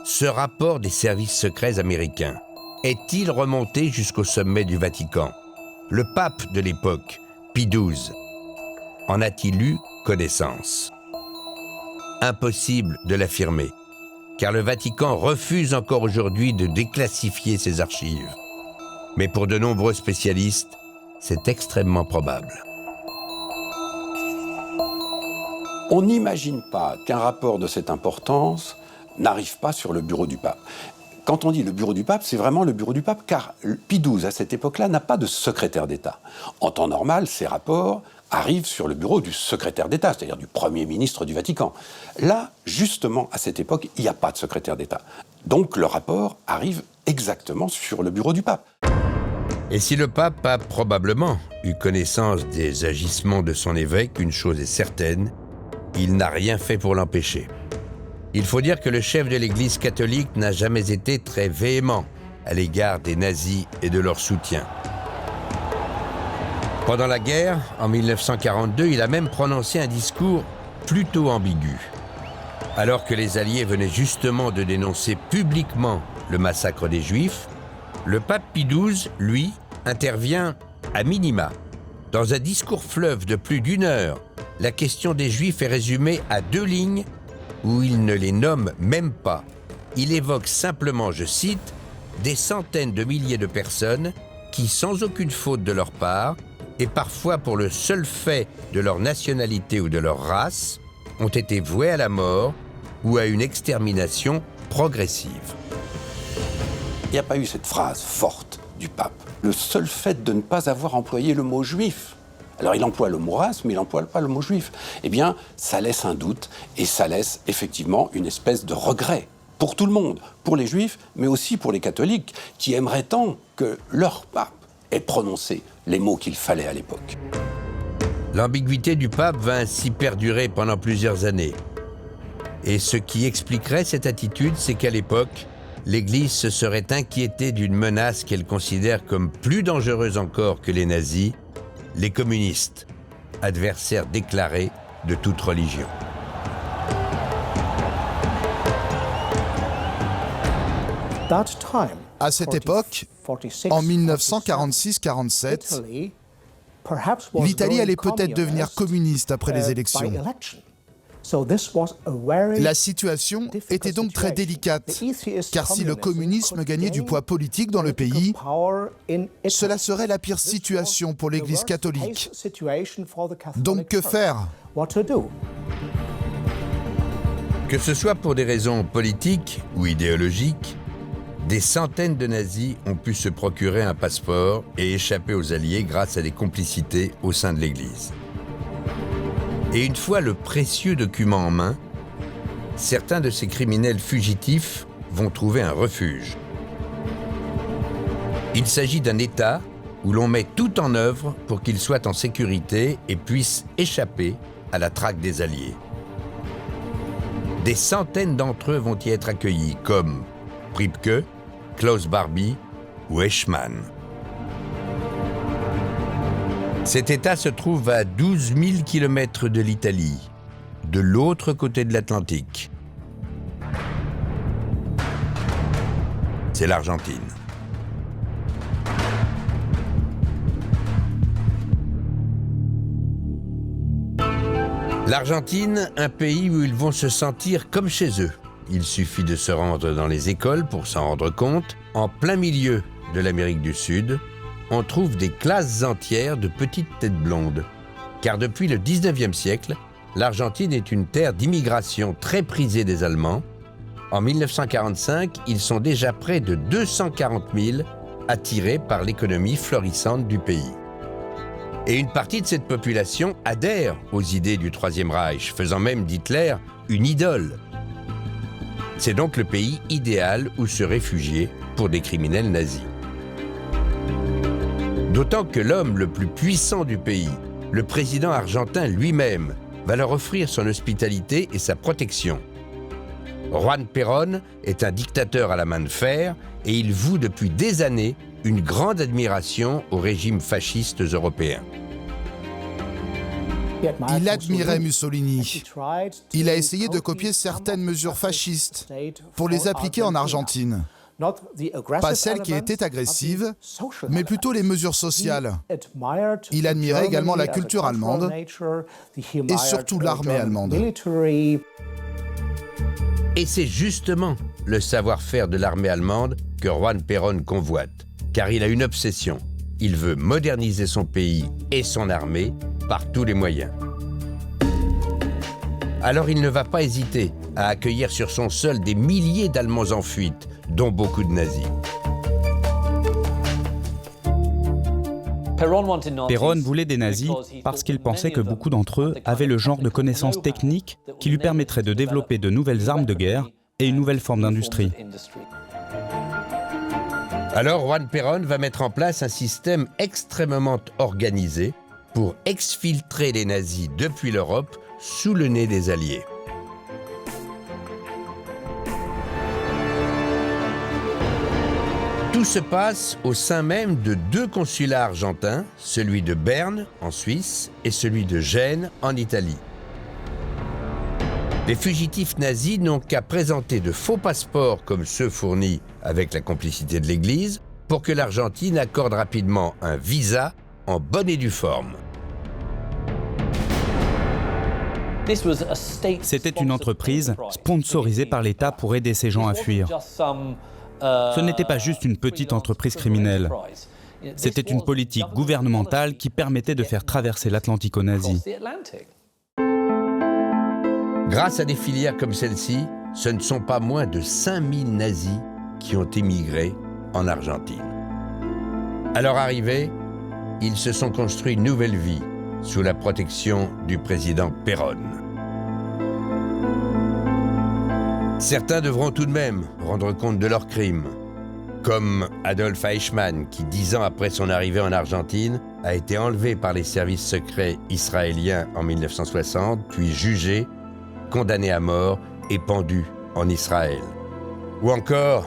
Ce rapport des services secrets américains est-il remonté jusqu'au sommet du Vatican? Le pape de l'époque, Pie XII, en a-t-il eu connaissance? Impossible de l'affirmer, car le Vatican refuse encore aujourd'hui de déclassifier ses archives. Mais pour de nombreux spécialistes, c'est extrêmement probable. On n'imagine pas qu'un rapport de cette importance n'arrive pas sur le bureau du pape. Quand on dit le bureau du pape, c'est vraiment le bureau du pape, car Pie XII, à cette époque-là, n'a pas de secrétaire d'État. En temps normal, ces rapports arrivent sur le bureau du secrétaire d'État, c'est-à-dire du Premier ministre du Vatican. Là, justement, à cette époque, il n'y a pas de secrétaire d'État. Donc le rapport arrive exactement sur le bureau du pape. Et si le pape a probablement eu connaissance des agissements de son évêque, une chose est certaine, il n'a rien fait pour l'empêcher. Il faut dire que le chef de l'Église catholique n'a jamais été très véhément à l'égard des nazis et de leur soutien. Pendant la guerre, en 1942, il a même prononcé un discours plutôt ambigu. Alors que les Alliés venaient justement de dénoncer publiquement le massacre des Juifs, le pape Pie XII, lui, intervient à minima. Dans un discours fleuve de plus d'1 heure, la question des Juifs est résumée à 2 lignes où il ne les nomme même pas. Il évoque simplement, je cite, « des centaines de milliers de personnes qui, sans aucune faute de leur part, et parfois pour le seul fait de leur nationalité ou de leur race, ont été vouées à la mort ou à une extermination progressive. » Il n'y a pas eu cette phrase forte du pape. Le seul fait de ne pas avoir employé le mot juif. Alors il emploie le mot race, mais il n'emploie pas le mot juif. Eh bien, ça laisse un doute et ça laisse effectivement une espèce de regret pour tout le monde, pour les juifs, mais aussi pour les catholiques, qui aimeraient tant que leur pape ait prononcé les mots qu'il fallait à l'époque. L'ambiguïté du pape va ainsi perdurer pendant plusieurs années. Et ce qui expliquerait cette attitude, c'est qu'à l'époque, l'Église se serait inquiétée d'une menace qu'elle considère comme plus dangereuse encore que les nazis, les communistes, adversaires déclarés de toute religion. À cette époque, en 1946-47, l'Italie allait peut-être devenir communiste après les élections. La situation était donc très délicate, car si le communisme gagnait du poids politique dans le pays, cela serait la pire situation pour l'Église catholique. Donc que faire ? Que ce soit pour des raisons politiques ou idéologiques, Des centaines de nazis ont pu se procurer un passeport et échapper aux Alliés grâce à des complicités au sein de l'Église. Et une fois le précieux document en main, certains de ces criminels fugitifs vont trouver un refuge. Il s'agit d'un État où l'on met tout en œuvre pour qu'il soit en sécurité et puisse échapper à la traque des Alliés. Des centaines d'entre eux vont y être accueillis, comme Priebke, Klaus Barbie ou Eichmann. Cet État se trouve à 12 000 km de l'Italie, de l'autre côté de l'Atlantique. C'est l'Argentine. L'Argentine, un pays où ils vont se sentir comme chez eux. Il suffit de se rendre dans les écoles pour s'en rendre compte. En plein milieu de l'Amérique du Sud, on trouve des classes entières de petites têtes blondes. Car depuis le 19e siècle, l'Argentine est une terre d'immigration très prisée des Allemands. En 1945, ils sont déjà près de 240 000 attirés par l'économie florissante du pays. Et une partie de cette population adhère aux idées du Troisième Reich, faisant même d'Hitler une idole. C'est donc le pays idéal où se réfugier pour des criminels nazis. D'autant que l'homme le plus puissant du pays, le président argentin lui-même, va leur offrir son hospitalité et sa protection. Juan Perón est un dictateur à la main de fer et il voue depuis des années une grande admiration aux régimes fascistes européens. Il admirait Mussolini. Il a essayé de copier certaines mesures fascistes pour les appliquer en Argentine. Pas celles qui étaient agressives, mais plutôt les mesures sociales. Il admirait également la culture allemande et surtout l'armée allemande. Et c'est justement le savoir-faire de l'armée allemande que Juan Perón convoite, car il a une obsession. Il veut moderniser son pays et son armée par tous les moyens. Alors il ne va pas hésiter à accueillir sur son sol des milliers d'Allemands en fuite, dont beaucoup de nazis. Perón voulait des nazis parce qu'il pensait que beaucoup d'entre eux avaient le genre de connaissances techniques qui lui permettraient de développer de nouvelles armes de guerre et une nouvelle forme d'industrie. Alors Juan Perón va mettre en place un système extrêmement organisé pour exfiltrer les nazis depuis l'Europe sous le nez des Alliés. Tout se passe au sein même de deux consulats argentins, celui de Berne, en Suisse, et celui de Gênes, en Italie. Les fugitifs nazis n'ont qu'à présenter de faux passeports comme ceux fournis avec la complicité de l'Église pour que l'Argentine accorde rapidement un visa en bonne et due forme. C'était une entreprise sponsorisée par l'État pour aider ces gens à fuir. Ce n'était pas juste une petite entreprise criminelle. C'était une politique gouvernementale qui permettait de faire traverser l'Atlantique aux nazis. Grâce à des filières comme celle-ci, ce ne sont pas moins de 5000 nazis qui ont émigré en Argentine. À leur arrivée, ils se sont construits une nouvelle vie sous la protection du président Perón. Certains devront tout de même rendre compte de leurs crimes, comme Adolf Eichmann, qui 10 ans après son arrivée en Argentine, a été enlevé par les services secrets israéliens en 1960, puis jugé, condamné à mort et pendu en Israël. Ou encore,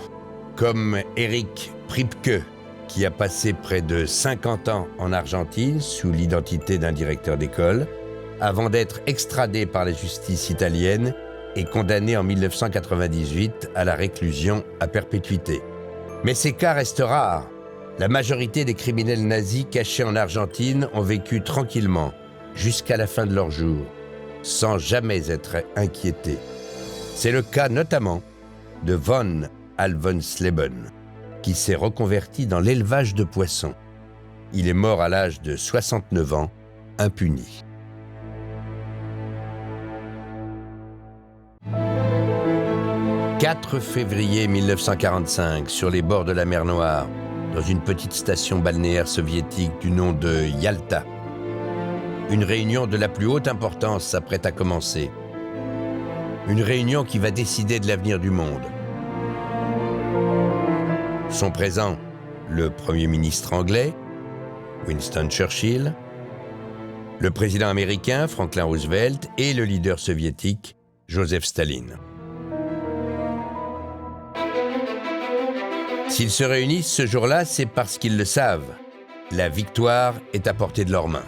comme Erich Priebke, qui a passé près de 50 ans en Argentine sous l'identité d'un directeur d'école, avant d'être extradé par la justice italienne et condamné en 1998 à la réclusion à perpétuité. Mais ces cas restent rares. La majorité des criminels nazis cachés en Argentine ont vécu tranquillement jusqu'à la fin de leur jours, sans jamais être inquiétés. C'est le cas notamment de von Alvensleben, qui s'est reconverti dans l'élevage de poissons. Il est mort à l'âge de 69 ans, impuni. 4 février 1945, sur les bords de la mer Noire, dans une petite station balnéaire soviétique du nom de Yalta. Une réunion de la plus haute importance s'apprête à commencer. Une réunion qui va décider de l'avenir du monde. Sont présents le Premier ministre anglais, Winston Churchill, le président américain, Franklin Roosevelt, et le leader soviétique, Joseph Staline. S'ils se réunissent ce jour-là, c'est parce qu'ils le savent. La victoire est à portée de leurs mains.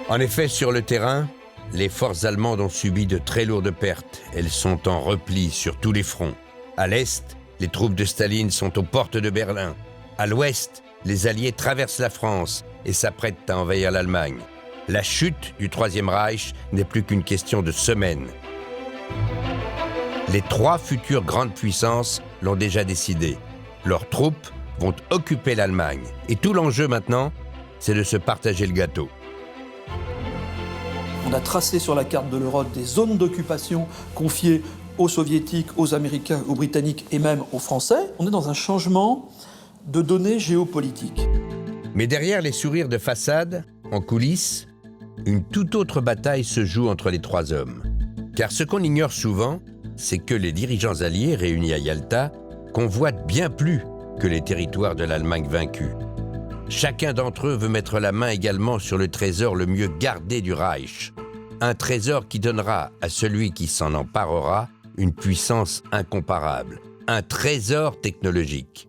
En effet, sur le terrain, les forces allemandes ont subi de très lourdes pertes. Elles sont en repli sur tous les fronts. À l'est, les troupes de Staline sont aux portes de Berlin. À l'ouest, les Alliés traversent la France et s'apprêtent à envahir l'Allemagne. La chute du Troisième Reich n'est plus qu'une question de semaines. Les 3 futures grandes puissances l'ont déjà décidé. Leurs troupes vont occuper l'Allemagne. Et tout l'enjeu maintenant, c'est de se partager le gâteau. On a tracé sur la carte de l'Europe des zones d'occupation confiées aux Soviétiques, aux Américains, aux Britanniques et même aux Français. On est dans un changement de données géopolitiques. Mais derrière les sourires de façade, en coulisses, une toute autre bataille se joue entre les 3 hommes. Car ce qu'on ignore souvent, c'est que les dirigeants alliés réunis à Yalta convoitent bien plus que les territoires de l'Allemagne vaincue. Chacun d'entre eux veut mettre la main également sur le trésor le mieux gardé du Reich. Un trésor qui donnera à celui qui s'en emparera une puissance incomparable. Un trésor technologique.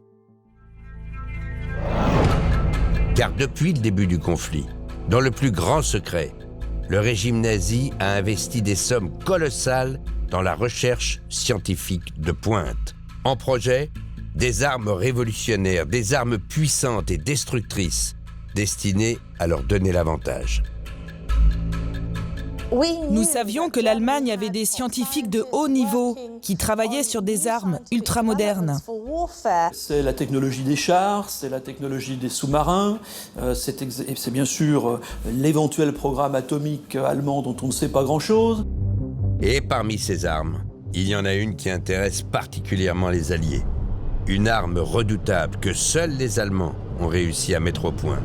Car depuis le début du conflit, dans le plus grand secret, le régime nazi a investi des sommes colossales dans la recherche scientifique de pointe. En projet, des armes révolutionnaires, des armes puissantes et destructrices, destinées à leur donner l'avantage. Nous savions que l'Allemagne avait des scientifiques de haut niveau qui travaillaient sur des armes ultramodernes. C'est la technologie des chars, c'est la technologie des sous-marins, c'est bien sûr l'éventuel programme atomique allemand dont on ne sait pas grand-chose. Et parmi ces armes, il y en a une qui intéresse particulièrement les Alliés. Une arme redoutable que seuls les Allemands ont réussi à mettre au point.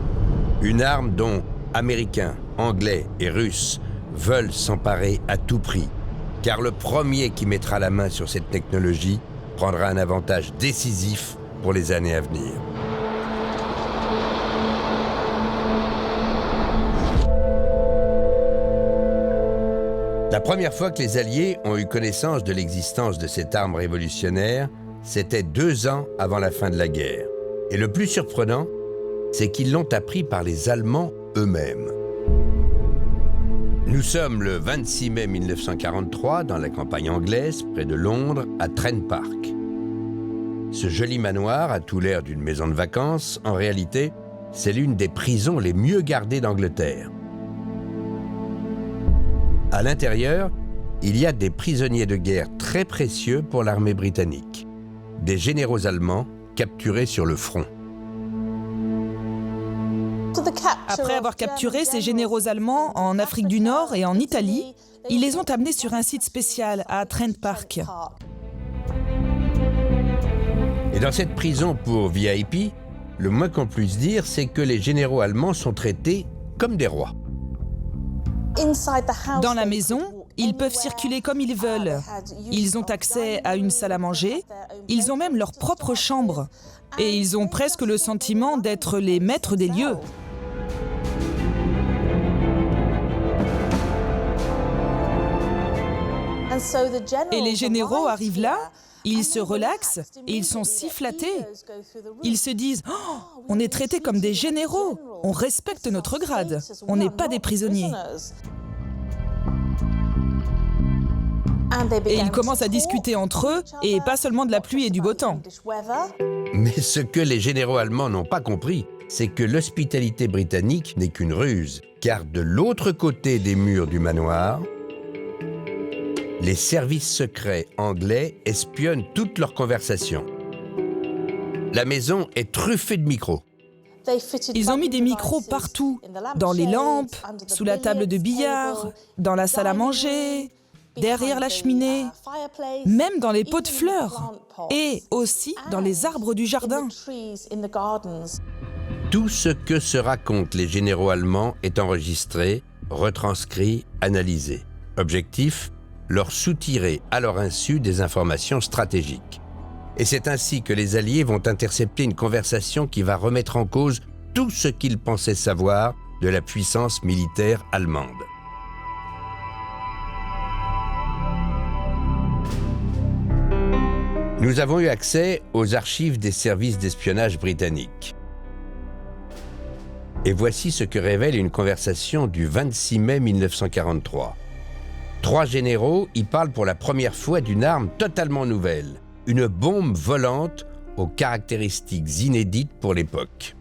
Une arme dont Américains, Anglais et Russes veulent s'emparer à tout prix. Car le premier qui mettra la main sur cette technologie prendra un avantage décisif pour les années à venir. La première fois que les Alliés ont eu connaissance de l'existence de cette arme révolutionnaire, c'était 2 ans avant la fin de la guerre. Et le plus surprenant, c'est qu'ils l'ont appris par les Allemands eux-mêmes. Nous sommes le 26 mai 1943 dans la campagne anglaise, près de Londres, à Trent Park. Ce joli manoir a tout l'air d'une maison de vacances. En réalité, c'est l'une des prisons les mieux gardées d'Angleterre. À l'intérieur, il y a des prisonniers de guerre très précieux pour l'armée britannique. Des généraux allemands capturés sur le front. Après avoir capturé ces généraux allemands en Afrique du Nord et en Italie, ils les ont amenés sur un site spécial à Trent Park. Et dans cette prison pour VIP, le moins qu'on puisse dire, c'est que les généraux allemands sont traités comme des rois. Dans la maison, ils peuvent circuler comme ils veulent. Ils ont accès à une salle à manger. Ils ont même leur propre chambre. Et ils ont presque le sentiment d'être les maîtres des lieux. Et les généraux arrivent là, ils se relaxent et ils sont si flattés. Ils se disent « Oh, on est traités comme des généraux, on respecte notre grade, on n'est pas des prisonniers. » Et ils commencent à discuter entre eux, et pas seulement de la pluie et du beau temps. Mais ce que les généraux allemands n'ont pas compris, c'est que l'hospitalité britannique n'est qu'une ruse. Car de l'autre côté des murs du manoir, les services secrets anglais espionnent toutes leurs conversations. La maison est truffée de micros. Ils ont mis des micros partout, dans les lampes, sous la table de billard, dans la salle à manger. derrière la cheminée, même dans les pots de fleurs et aussi dans les arbres du jardin. Tout ce que se racontent les généraux allemands est enregistré, retranscrit, analysé. Objectif, leur soutirer à leur insu des informations stratégiques. Et c'est ainsi que les Alliés vont intercepter une conversation qui va remettre en cause tout ce qu'ils pensaient savoir de la puissance militaire allemande. Nous avons eu accès aux archives des services d'espionnage britanniques. Et voici ce que révèle une conversation du 26 mai 1943. 3 généraux y parlent pour la première fois d'une arme totalement nouvelle, une bombe volante aux caractéristiques inédites pour l'époque.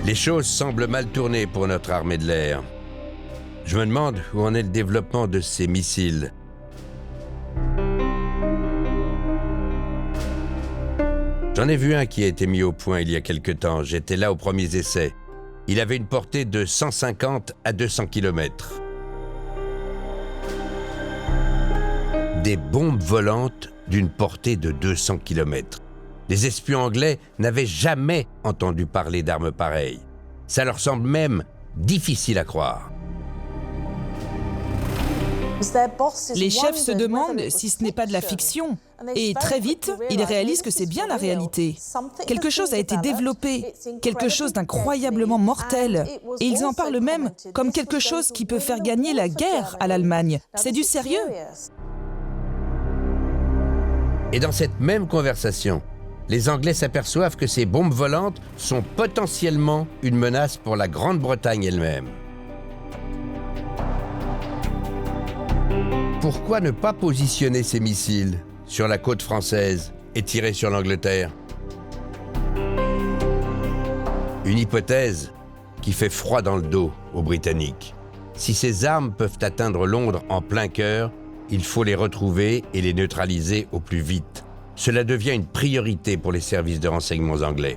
Les choses semblent mal tourner pour notre armée de l'air. Je me demande où en est le développement de ces missiles. J'en ai vu un qui a été mis au point il y a quelque temps. J'étais là aux premiers essais. Il avait une portée de 150 à 200 km. Des bombes volantes d'une portée de 200 km. Les espions anglais n'avaient jamais entendu parler d'armes pareilles. Ça leur semble même difficile à croire. Les chefs se demandent si ce n'est pas de la fiction. Et très vite, ils réalisent que c'est bien la réalité. Quelque chose a été développé, quelque chose d'incroyablement mortel. Et ils en parlent même comme quelque chose qui peut faire gagner la guerre à l'Allemagne. C'est du sérieux. Et dans cette même conversation, les Anglais s'aperçoivent que ces bombes volantes sont potentiellement une menace pour la Grande-Bretagne elle-même. Pourquoi ne pas positionner ces missiles sur la côte française et tirer sur l'Angleterre? Une hypothèse qui fait froid dans le dos aux Britanniques. Si ces armes peuvent atteindre Londres en plein cœur, il faut les retrouver et les neutraliser au plus vite. Cela devient une priorité pour les services de renseignement anglais.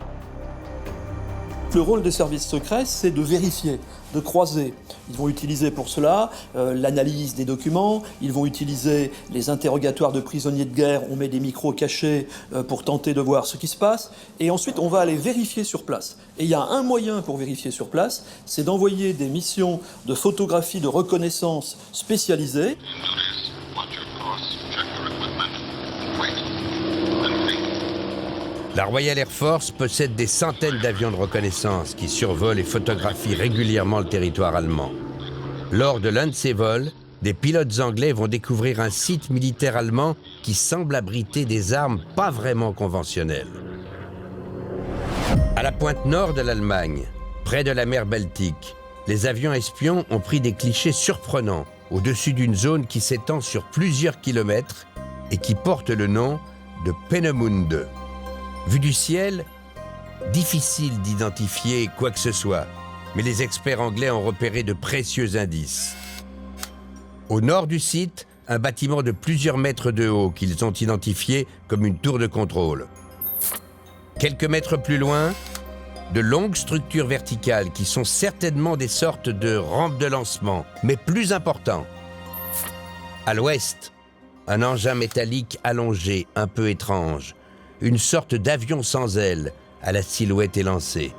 Le rôle des services secrets, c'est de vérifier, de croiser. Ils vont utiliser pour cela l'analyse des documents, ils vont utiliser les interrogatoires de prisonniers de guerre, on met des micros cachés pour tenter de voir ce qui se passe, et ensuite on va aller vérifier sur place. Et il y a un moyen pour vérifier sur place, c'est d'envoyer des missions de photographie de reconnaissance spécialisées. La Royal Air Force possède des centaines d'avions de reconnaissance qui survolent et photographient régulièrement le territoire allemand. Lors de l'un de ces vols, des pilotes anglais vont découvrir un site militaire allemand qui semble abriter des armes pas vraiment conventionnelles. À la pointe nord de l'Allemagne, près de la mer Baltique, les avions espions ont pris des clichés surprenants au-dessus d'une zone qui s'étend sur plusieurs kilomètres et qui porte le nom de Peenemünde. Vu du ciel, difficile d'identifier quoi que ce soit, mais les experts anglais ont repéré de précieux indices. Au nord du site, un bâtiment de plusieurs mètres de haut qu'ils ont identifié comme une tour de contrôle. Quelques mètres plus loin, de longues structures verticales qui sont certainement des sortes de rampes de lancement, mais plus important. À l'ouest, un engin métallique allongé, un peu étrange, une sorte d'avion sans ailes, à la silhouette élancée.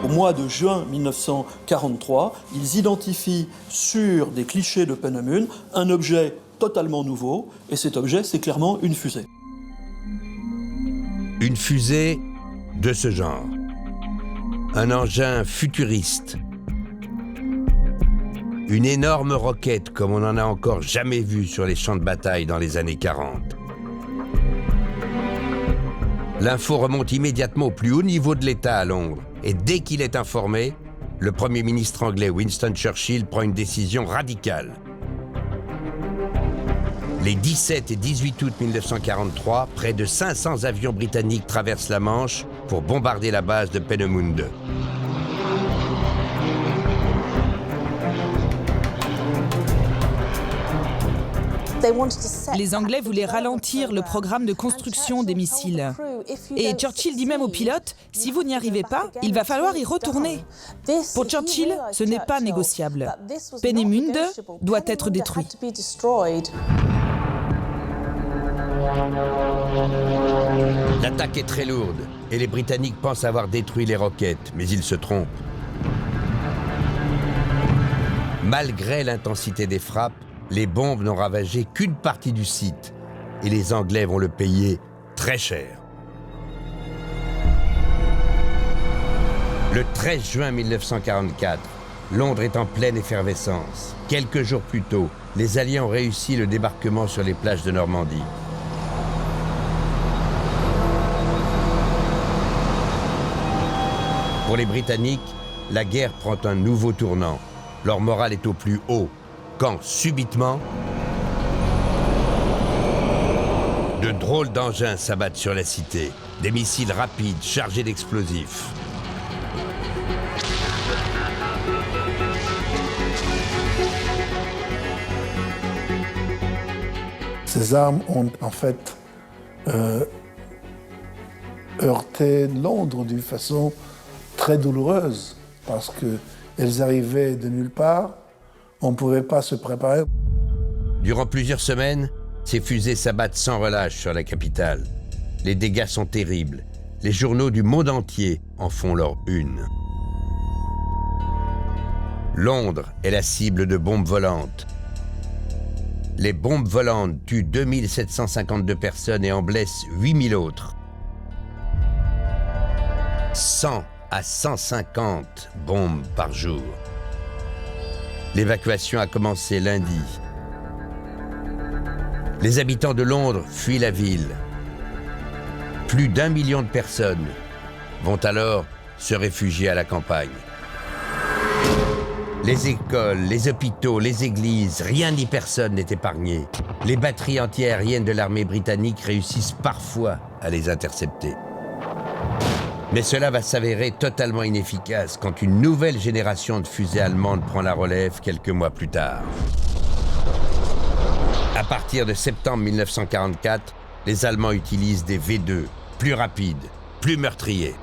Au mois de juin 1943, ils identifient sur des clichés de Peenemünde un objet totalement nouveau, et cet objet, c'est clairement une fusée. Une fusée de ce genre. Un engin futuriste. Une énorme roquette comme on n'en a encore jamais vu sur les champs de bataille dans les années 40. L'info remonte immédiatement au plus haut niveau de l'État à Londres. Et dès qu'il est informé, le Premier ministre anglais Winston Churchill prend une décision radicale. Les 17 et 18 août 1943, près de 500 avions britanniques traversent la Manche pour bombarder la base de Peenemünde. Les Anglais voulaient ralentir le programme de construction des missiles. Et Churchill dit même au pilote, si vous n'y arrivez pas, il va falloir y retourner. Pour Churchill, ce n'est pas négociable. Peenemünde doit être détruit. L'attaque est très lourde et les Britanniques pensent avoir détruit les roquettes, mais ils se trompent. Malgré l'intensité des frappes, les bombes n'ont ravagé qu'une partie du site et les Anglais vont le payer très cher. Le 13 juin 1944, Londres est en pleine effervescence. Quelques jours plus tôt, les Alliés ont réussi le débarquement sur les plages de Normandie. Pour les Britanniques, la guerre prend un nouveau tournant. Leur morale est au plus haut, quand, subitement, de drôles d'engins s'abattent sur la cité. Des missiles rapides chargés d'explosifs. Ces armes ont en fait heurté Londres d'une façon très douloureuse parce qu'elles arrivaient de nulle part, on ne pouvait pas se préparer. Durant plusieurs semaines, ces fusées s'abattent sans relâche sur la capitale. Les dégâts sont terribles. Les journaux du monde entier en font leur une. Londres est la cible de bombes volantes. Les bombes volantes tuent 2752 personnes et en blessent 8000 autres. 100 à 150 bombes par jour. L'évacuation a commencé lundi. Les habitants de Londres fuient la ville. Plus d'1 million de personnes vont alors se réfugier à la campagne. Les écoles, les hôpitaux, les églises, rien ni personne n'est épargné. Les batteries antiaériennes de l'armée britannique réussissent parfois à les intercepter. Mais cela va s'avérer totalement inefficace quand une nouvelle génération de fusées allemandes prend la relève quelques mois plus tard. À partir de septembre 1944, les Allemands utilisent des V2, plus rapides, plus meurtriers.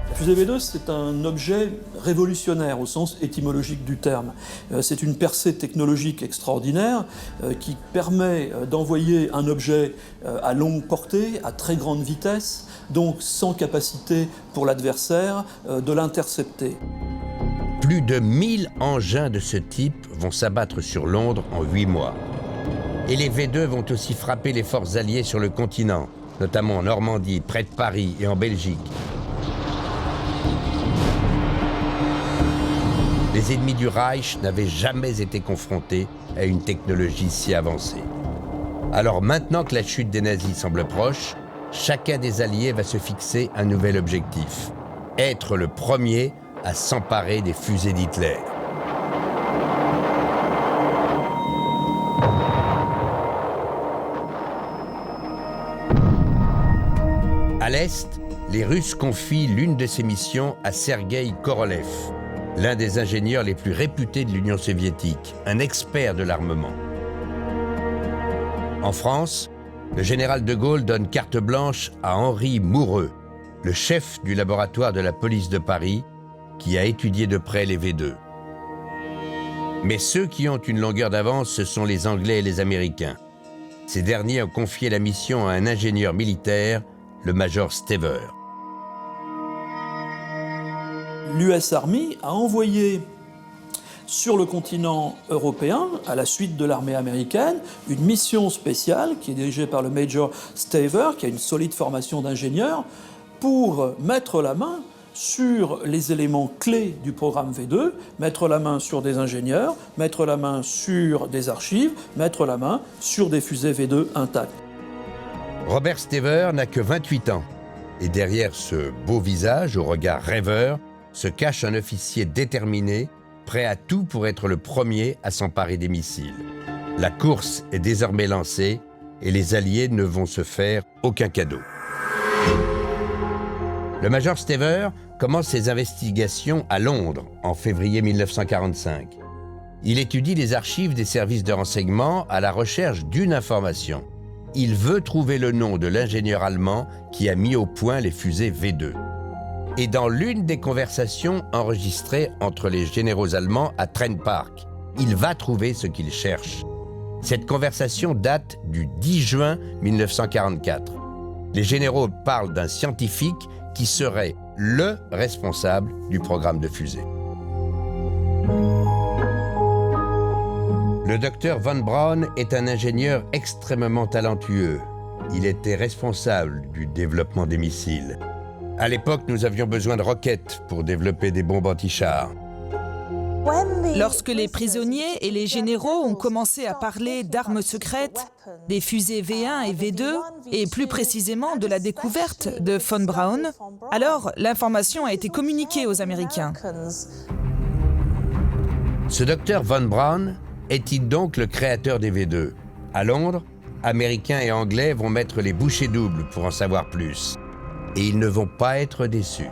La fusée V2, c'est un objet révolutionnaire au sens étymologique du terme. C'est une percée technologique extraordinaire qui permet d'envoyer un objet à longue portée, à très grande vitesse, donc sans capacité pour l'adversaire de l'intercepter. Plus de 1000 engins de ce type vont s'abattre sur Londres en 8 mois. Et les V2 vont aussi frapper les forces alliées sur le continent, notamment en Normandie, près de Paris et en Belgique. Les ennemis du Reich n'avaient jamais été confrontés à une technologie si avancée. Alors maintenant que la chute des nazis semble proche, chacun des alliés va se fixer un nouvel objectif. Être le premier à s'emparer des fusées d'Hitler. À l'Est, les Russes confient l'une de ces missions à Sergueï Korolev, l'un des ingénieurs les plus réputés de l'Union soviétique, un expert de l'armement. En France, le général de Gaulle donne carte blanche à Henri Moureux, le chef du laboratoire de la police de Paris, qui a étudié de près les V2. Mais ceux qui ont une longueur d'avance, ce sont les Anglais et les Américains. Ces derniers ont confié la mission à un ingénieur militaire, le major Stever. L'US Army a envoyé sur le continent européen, à la suite de l'armée américaine, une mission spéciale qui est dirigée par le Major Stever, qui a une solide formation d'ingénieur, pour mettre la main sur les éléments clés du programme V2, mettre la main sur des ingénieurs, mettre la main sur des archives, mettre la main sur des fusées V2 intactes. Robert Stever n'a que 28 ans. Et derrière ce beau visage au regard rêveur, se cache un officier déterminé, prêt à tout pour être le premier à s'emparer des missiles. La course est désormais lancée et les Alliés ne vont se faire aucun cadeau. Le major Stever commence ses investigations à Londres en février 1945. Il étudie les archives des services de renseignement à la recherche d'une information. Il veut trouver le nom de l'ingénieur allemand qui a mis au point les fusées V2. Et dans l'une des conversations enregistrées entre les généraux allemands à Trent Park, il va trouver ce qu'il cherche. Cette conversation date du 10 juin 1944. Les généraux parlent d'un scientifique qui serait le responsable du programme de fusée. Le docteur Von Braun est un ingénieur extrêmement talentueux. Il était responsable du développement des missiles. À l'époque, nous avions besoin de roquettes pour développer des bombes anti-chars. Lorsque les prisonniers et les généraux ont commencé à parler d'armes secrètes, des fusées V1 et V2, et plus précisément de la découverte de Von Braun, alors l'information a été communiquée aux Américains. Ce docteur Von Braun est-il donc le créateur des V2? À Londres, Américains et Anglais vont mettre les bouchées doubles pour en savoir plus. Et ils ne vont pas être déçus.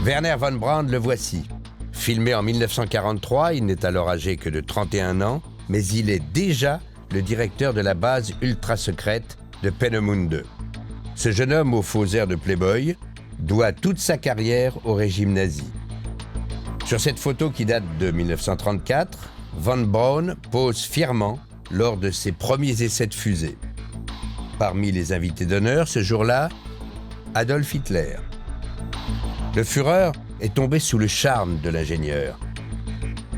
Werner von Braun, le voici. Filmé en 1943, il n'est alors âgé que de 31 ans, mais il est déjà le directeur de la base ultra-secrète de Peenemünde. Ce jeune homme au faux air de playboy doit toute sa carrière au régime nazi. Sur cette photo qui date de 1934, Von Braun pose fièrement lors de ses premiers essais de fusée. Parmi les invités d'honneur ce jour-là, Adolf Hitler. Le Führer est tombé sous le charme de l'ingénieur.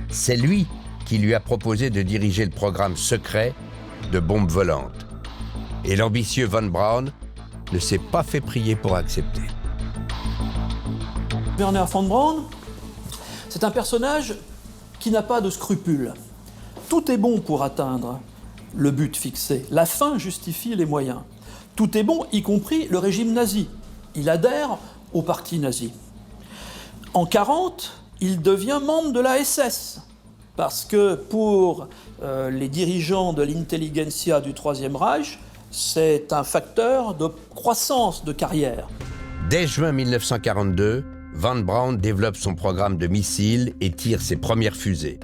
C'est lui qui lui a proposé de diriger le programme secret de bombes volantes. Et l'ambitieux Von Braun ne s'est pas fait prier pour accepter. Werner von Braun, c'est un personnage qui n'a pas de scrupules. Tout est bon pour atteindre le but fixé. La fin justifie les moyens. Tout est bon, y compris le régime nazi. Il adhère au parti nazi. En 1940, il devient membre de la SS, parce que pour les dirigeants de l'intelligentsia du Troisième Reich, c'est un facteur de croissance de carrière. Dès juin 1942, Von Braun développe son programme de missiles et tire ses premières fusées.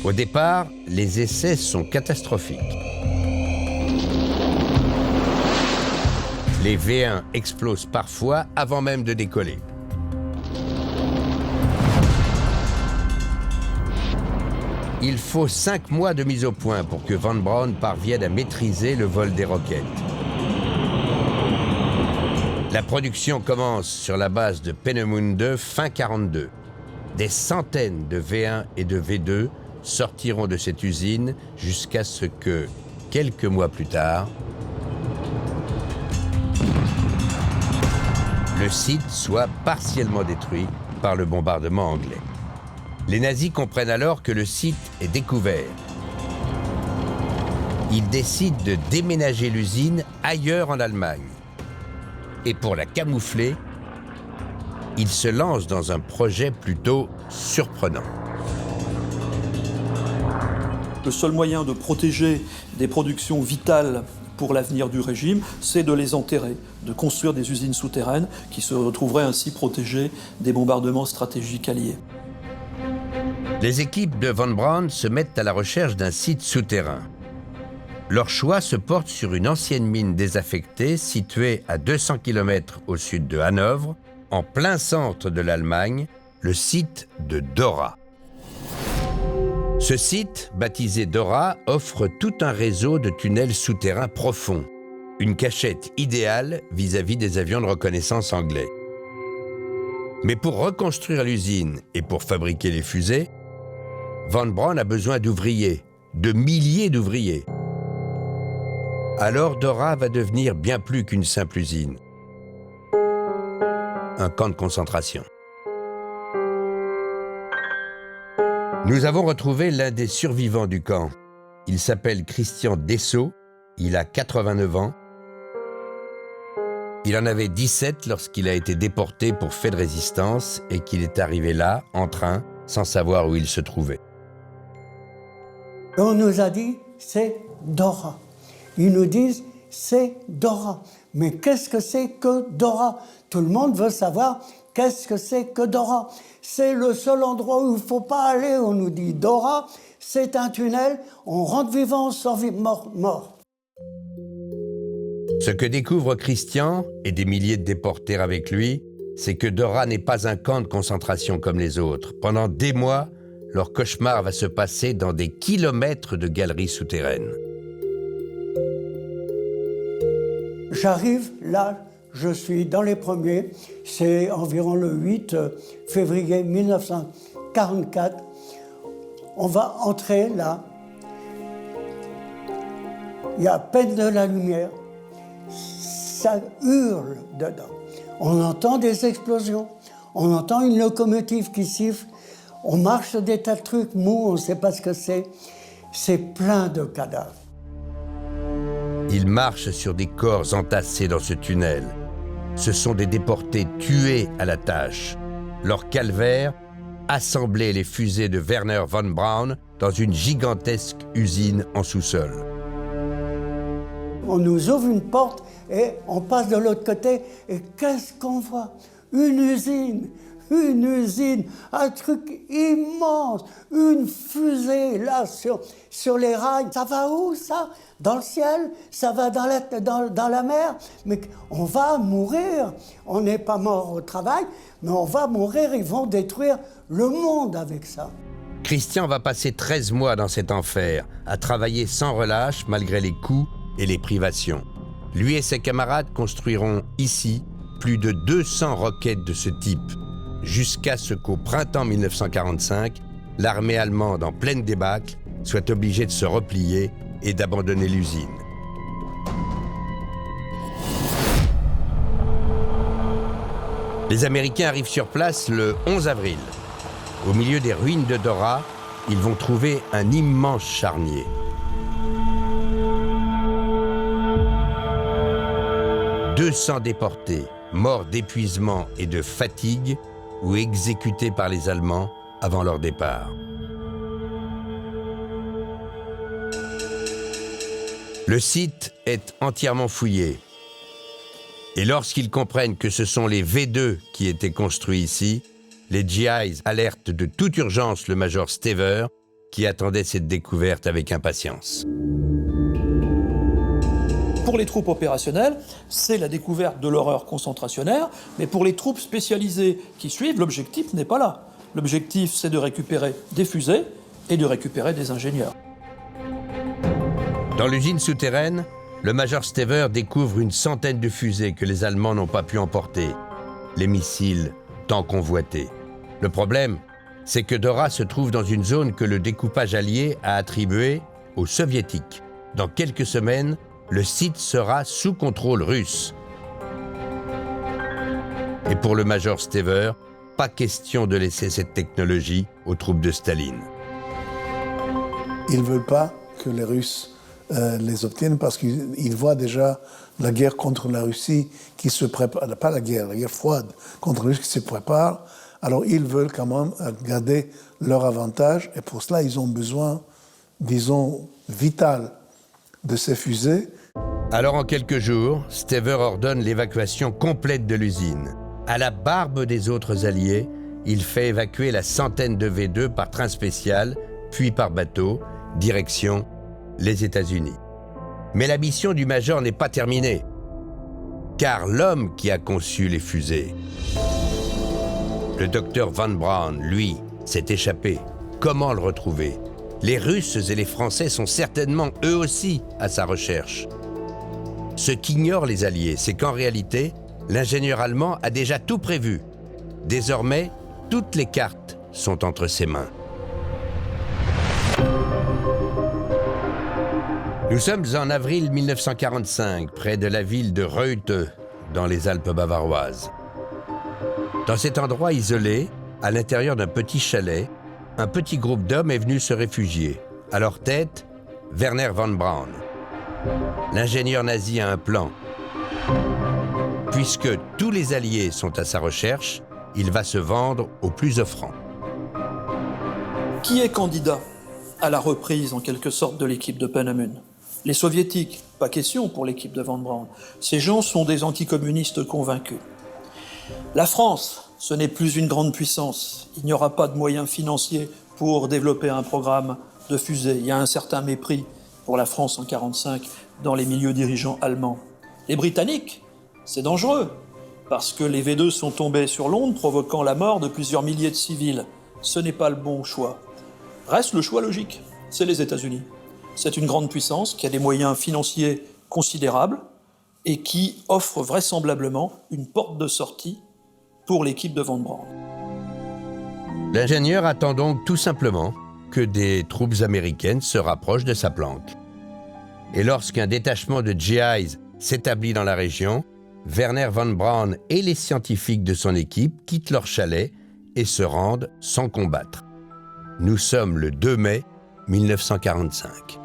Au départ, les essais sont catastrophiques. Les V1 explosent parfois avant même de décoller. Il faut 5 mois de mise au point pour que Von Braun parvienne à maîtriser le vol des roquettes. La production commence sur la base de Peenemünde fin 1942. Des centaines de V1 et de V2 sortiront de cette usine jusqu'à ce que, quelques mois plus tard, le site soit partiellement détruit par le bombardement anglais. Les nazis comprennent alors que le site est découvert. Ils décident de déménager l'usine ailleurs en Allemagne. Et pour la camoufler, ils se lancent dans un projet plutôt surprenant. Le seul moyen de protéger des productions vitales pour l'avenir du régime, c'est de les enterrer, de construire des usines souterraines qui se retrouveraient ainsi protégées des bombardements stratégiques alliés. Les équipes de Von Braun se mettent à la recherche d'un site souterrain. Leur choix se porte sur une ancienne mine désaffectée située à 200 km au sud de Hanovre, en plein centre de l'Allemagne, le site de Dora. Ce site, baptisé Dora, offre tout un réseau de tunnels souterrains profonds, une cachette idéale vis-à-vis des avions de reconnaissance anglais. Mais pour reconstruire l'usine et pour fabriquer les fusées, Von Braun a besoin d'ouvriers, de milliers d'ouvriers. Alors Dora va devenir bien plus qu'une simple usine. Un camp de concentration. Nous avons retrouvé l'un des survivants du camp. Il s'appelle Christian Dessau, il a 89 ans. Il en avait 17 lorsqu'il a été déporté pour fait de résistance et qu'il est arrivé là, en train, sans savoir où il se trouvait. On nous a dit, c'est Dora. Ils nous disent, c'est Dora. Mais qu'est-ce que c'est que Dora? Tout le monde veut savoir Qu'est-ce que c'est que Dora? C'est le seul endroit où il ne faut pas aller. On nous dit Dora, c'est un tunnel, on rentre vivant, on sort mort. Ce que découvre Christian, et des milliers de déportés avec lui, c'est que Dora n'est pas un camp de concentration comme les autres. Pendant des mois, leur cauchemar va se passer dans des kilomètres de galeries souterraines. J'arrive, là, je suis dans les premiers, c'est environ le 8 février 1944. On va entrer là, il y a à peine de la lumière, ça hurle dedans. On entend des explosions, on entend une locomotive qui siffle, on marche sur des tas de trucs mous, on ne sait pas ce que c'est plein de cadavres. Ils marchent sur des corps entassés dans ce tunnel. Ce sont des déportés tués à la tâche. Leur calvaire, assembler les fusées de Wernher von Braun dans une gigantesque usine en sous-sol. On nous ouvre une porte et on passe de l'autre côté et qu'est-ce qu'on voit? Une usine, un truc immense, une fusée là sur les rails. Ça va où ça? Dans le ciel? Ça va dans la mer? Mais on va mourir. On n'est pas mort au travail, mais on va mourir. Ils vont détruire le monde avec ça. Christian va passer 13 mois dans cet enfer, à travailler sans relâche malgré les coups et les privations. Lui et ses camarades construiront ici plus de 200 roquettes de ce type, jusqu'à ce qu'au printemps 1945, l'armée allemande en pleine débâcle soit obligée de se replier et d'abandonner l'usine. Les Américains arrivent sur place le 11 avril. Au milieu des ruines de Dora, ils vont trouver un immense charnier. « 200 déportés, morts d'épuisement et de fatigue ou exécutés par les Allemands avant leur départ. » Le site est entièrement fouillé. Et lorsqu'ils comprennent que ce sont les V2 qui étaient construits ici, les GIs alertent de toute urgence le major Stever, qui attendait cette découverte avec impatience. Pour les troupes opérationnelles, c'est la découverte de l'horreur concentrationnaire, mais pour les troupes spécialisées qui suivent, l'objectif n'est pas là. L'objectif, c'est de récupérer des fusées et de récupérer des ingénieurs. Dans l'usine souterraine, le major Stever découvre une centaine de fusées que les Allemands n'ont pas pu emporter. Les missiles tant convoités. Le problème, c'est que Dora se trouve dans une zone que le découpage allié a attribuée aux Soviétiques. Dans quelques semaines, le site sera sous contrôle russe. Et pour le major Stever, pas question de laisser cette technologie aux troupes de Staline. Ils ne veulent pas que les Russes les obtiennent parce qu'ils voient déjà la guerre contre la Russie qui se prépare, pas la guerre froide contre la Russie qui se prépare. Alors ils veulent quand même garder leur avantage et pour cela ils ont besoin, disons, vital de ces fusées. Alors en quelques jours, Stever ordonne l'évacuation complète de l'usine. À la barbe des autres alliés, il fait évacuer la centaine de V2 par train spécial, puis par bateau, direction les États-Unis. Mais la mission du major n'est pas terminée, car l'homme qui a conçu les fusées, le docteur von Braun, lui, s'est échappé. Comment le retrouver? Les Russes et les Français sont certainement eux aussi à sa recherche. Ce qu'ignorent les Alliés, c'est qu'en réalité, l'ingénieur allemand a déjà tout prévu. Désormais, toutes les cartes sont entre ses mains. Nous sommes en avril 1945, près de la ville de Reute, dans les Alpes bavaroises. Dans cet endroit isolé, à l'intérieur d'un petit chalet, un petit groupe d'hommes est venu se réfugier. À leur tête, Wernher von Braun. L'ingénieur nazi a un plan. Puisque tous les Alliés sont à sa recherche, il va se vendre au plus offrant. Qui est candidat à la reprise, en quelque sorte, de l'équipe de Peenemünde? Les Soviétiques, pas question pour l'équipe de von Braun. Ces gens sont des anticommunistes convaincus. La France, Ce n'est plus une grande puissance. Il n'y aura pas de moyens financiers pour développer un programme de fusée. Il y a un certain mépris pour la France en 1945 dans les milieux dirigeants allemands. Les Britanniques, c'est dangereux, parce que les V2 sont tombés sur Londres, provoquant la mort de plusieurs milliers de civils. Ce n'est pas le bon choix. Reste le choix logique, c'est les États-Unis. C'est une grande puissance qui a des moyens financiers considérables et qui offre vraisemblablement une porte de sortie pour l'équipe de Von Braun. L'ingénieur attend donc tout simplement que des troupes américaines se rapprochent de sa planque. Et lorsqu'un détachement de GIs s'établit dans la région, Wernher von Braun et les scientifiques de son équipe quittent leur chalet et se rendent sans combattre. Nous sommes le 2 mai 1945.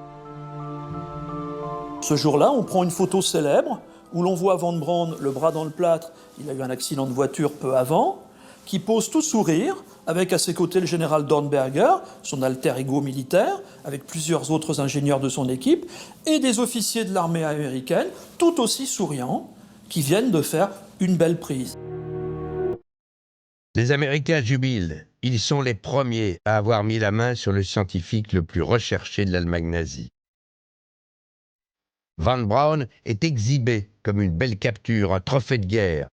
Ce jour-là, on prend une photo célèbre où l'on voit Von Braun, le bras dans le plâtre, il a eu un accident de voiture peu avant, qui pose tout sourire, avec à ses côtés le général Dornberger, son alter ego militaire, avec plusieurs autres ingénieurs de son équipe, et des officiers de l'armée américaine, tout aussi souriants, qui viennent de faire une belle prise. Les Américains jubilent. Ils sont les premiers à avoir mis la main sur le scientifique le plus recherché de l'Allemagne nazie. Von Braun est exhibé comme une belle capture, un trophée de guerre.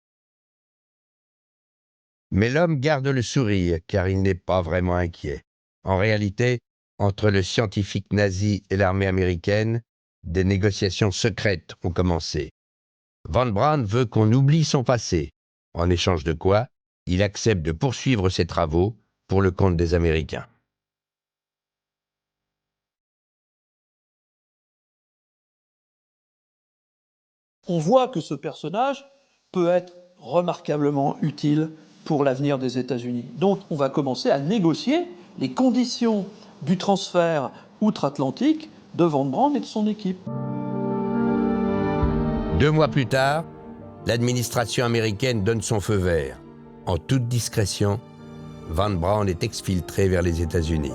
Mais l'homme garde le sourire, car il n'est pas vraiment inquiet. En réalité, entre le scientifique nazi et l'armée américaine, des négociations secrètes ont commencé. Von Braun veut qu'on oublie son passé, en échange de quoi il accepte de poursuivre ses travaux pour le compte des Américains. On voit que ce personnage peut être remarquablement utile pour l'avenir des États-Unis. Donc on va commencer à négocier les conditions du transfert outre-Atlantique de Von Braun et de son équipe. 2 mois plus tard, l'administration américaine donne son feu vert. En toute discrétion, Von Braun est exfiltré vers les États-Unis.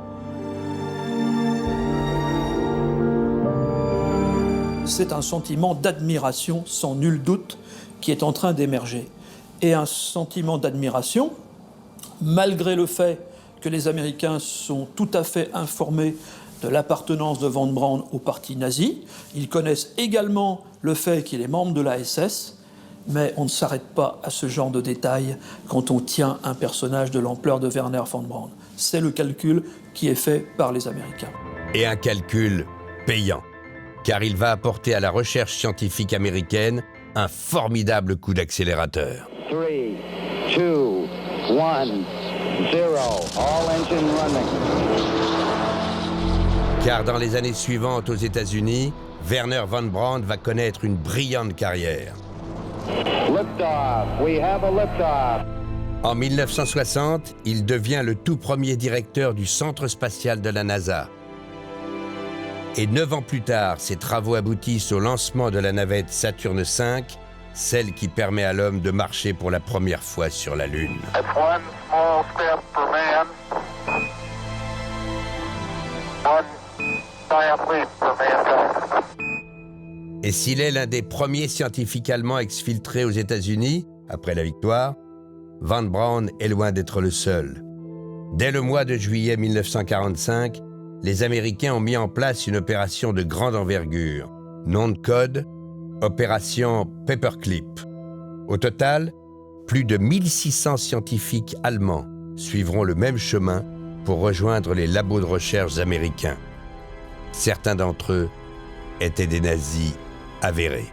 C'est un sentiment d'admiration, sans nul doute, qui est en train d'émerger. Et un sentiment d'admiration, malgré le fait que les Américains sont tout à fait informés de l'appartenance de Von Braun au parti nazi. Ils connaissent également le fait qu'il est membre de la SS, mais on ne s'arrête pas à ce genre de détails quand on tient un personnage de l'ampleur de Wernher von Braun. C'est le calcul qui est fait par les Américains. Et un calcul payant, car il va apporter à la recherche scientifique américaine un formidable coup d'accélérateur. 3, 2, 1, 0. All engine running. Car dans les années suivantes aux États-Unis, Wernher von Braun va connaître une brillante carrière. Liftoff. We have a liftoff. En 1960, il devient le tout premier directeur du centre spatial de la NASA. Et 9 ans plus tard, ses travaux aboutissent au lancement de la navette Saturne V, celle qui permet à l'homme de marcher pour la première fois sur la Lune. One small step for man. One giant leap for mankind. Et s'il est l'un des premiers scientifiques allemands exfiltrés aux États-Unis, après la victoire, Von Braun est loin d'être le seul. Dès le mois de juillet 1945, les Américains ont mis en place une opération de grande envergure. Nom de code, Opération Paperclip. Au total, plus de 1600 scientifiques allemands suivront le même chemin pour rejoindre les labos de recherche américains. Certains d'entre eux étaient des nazis avérés.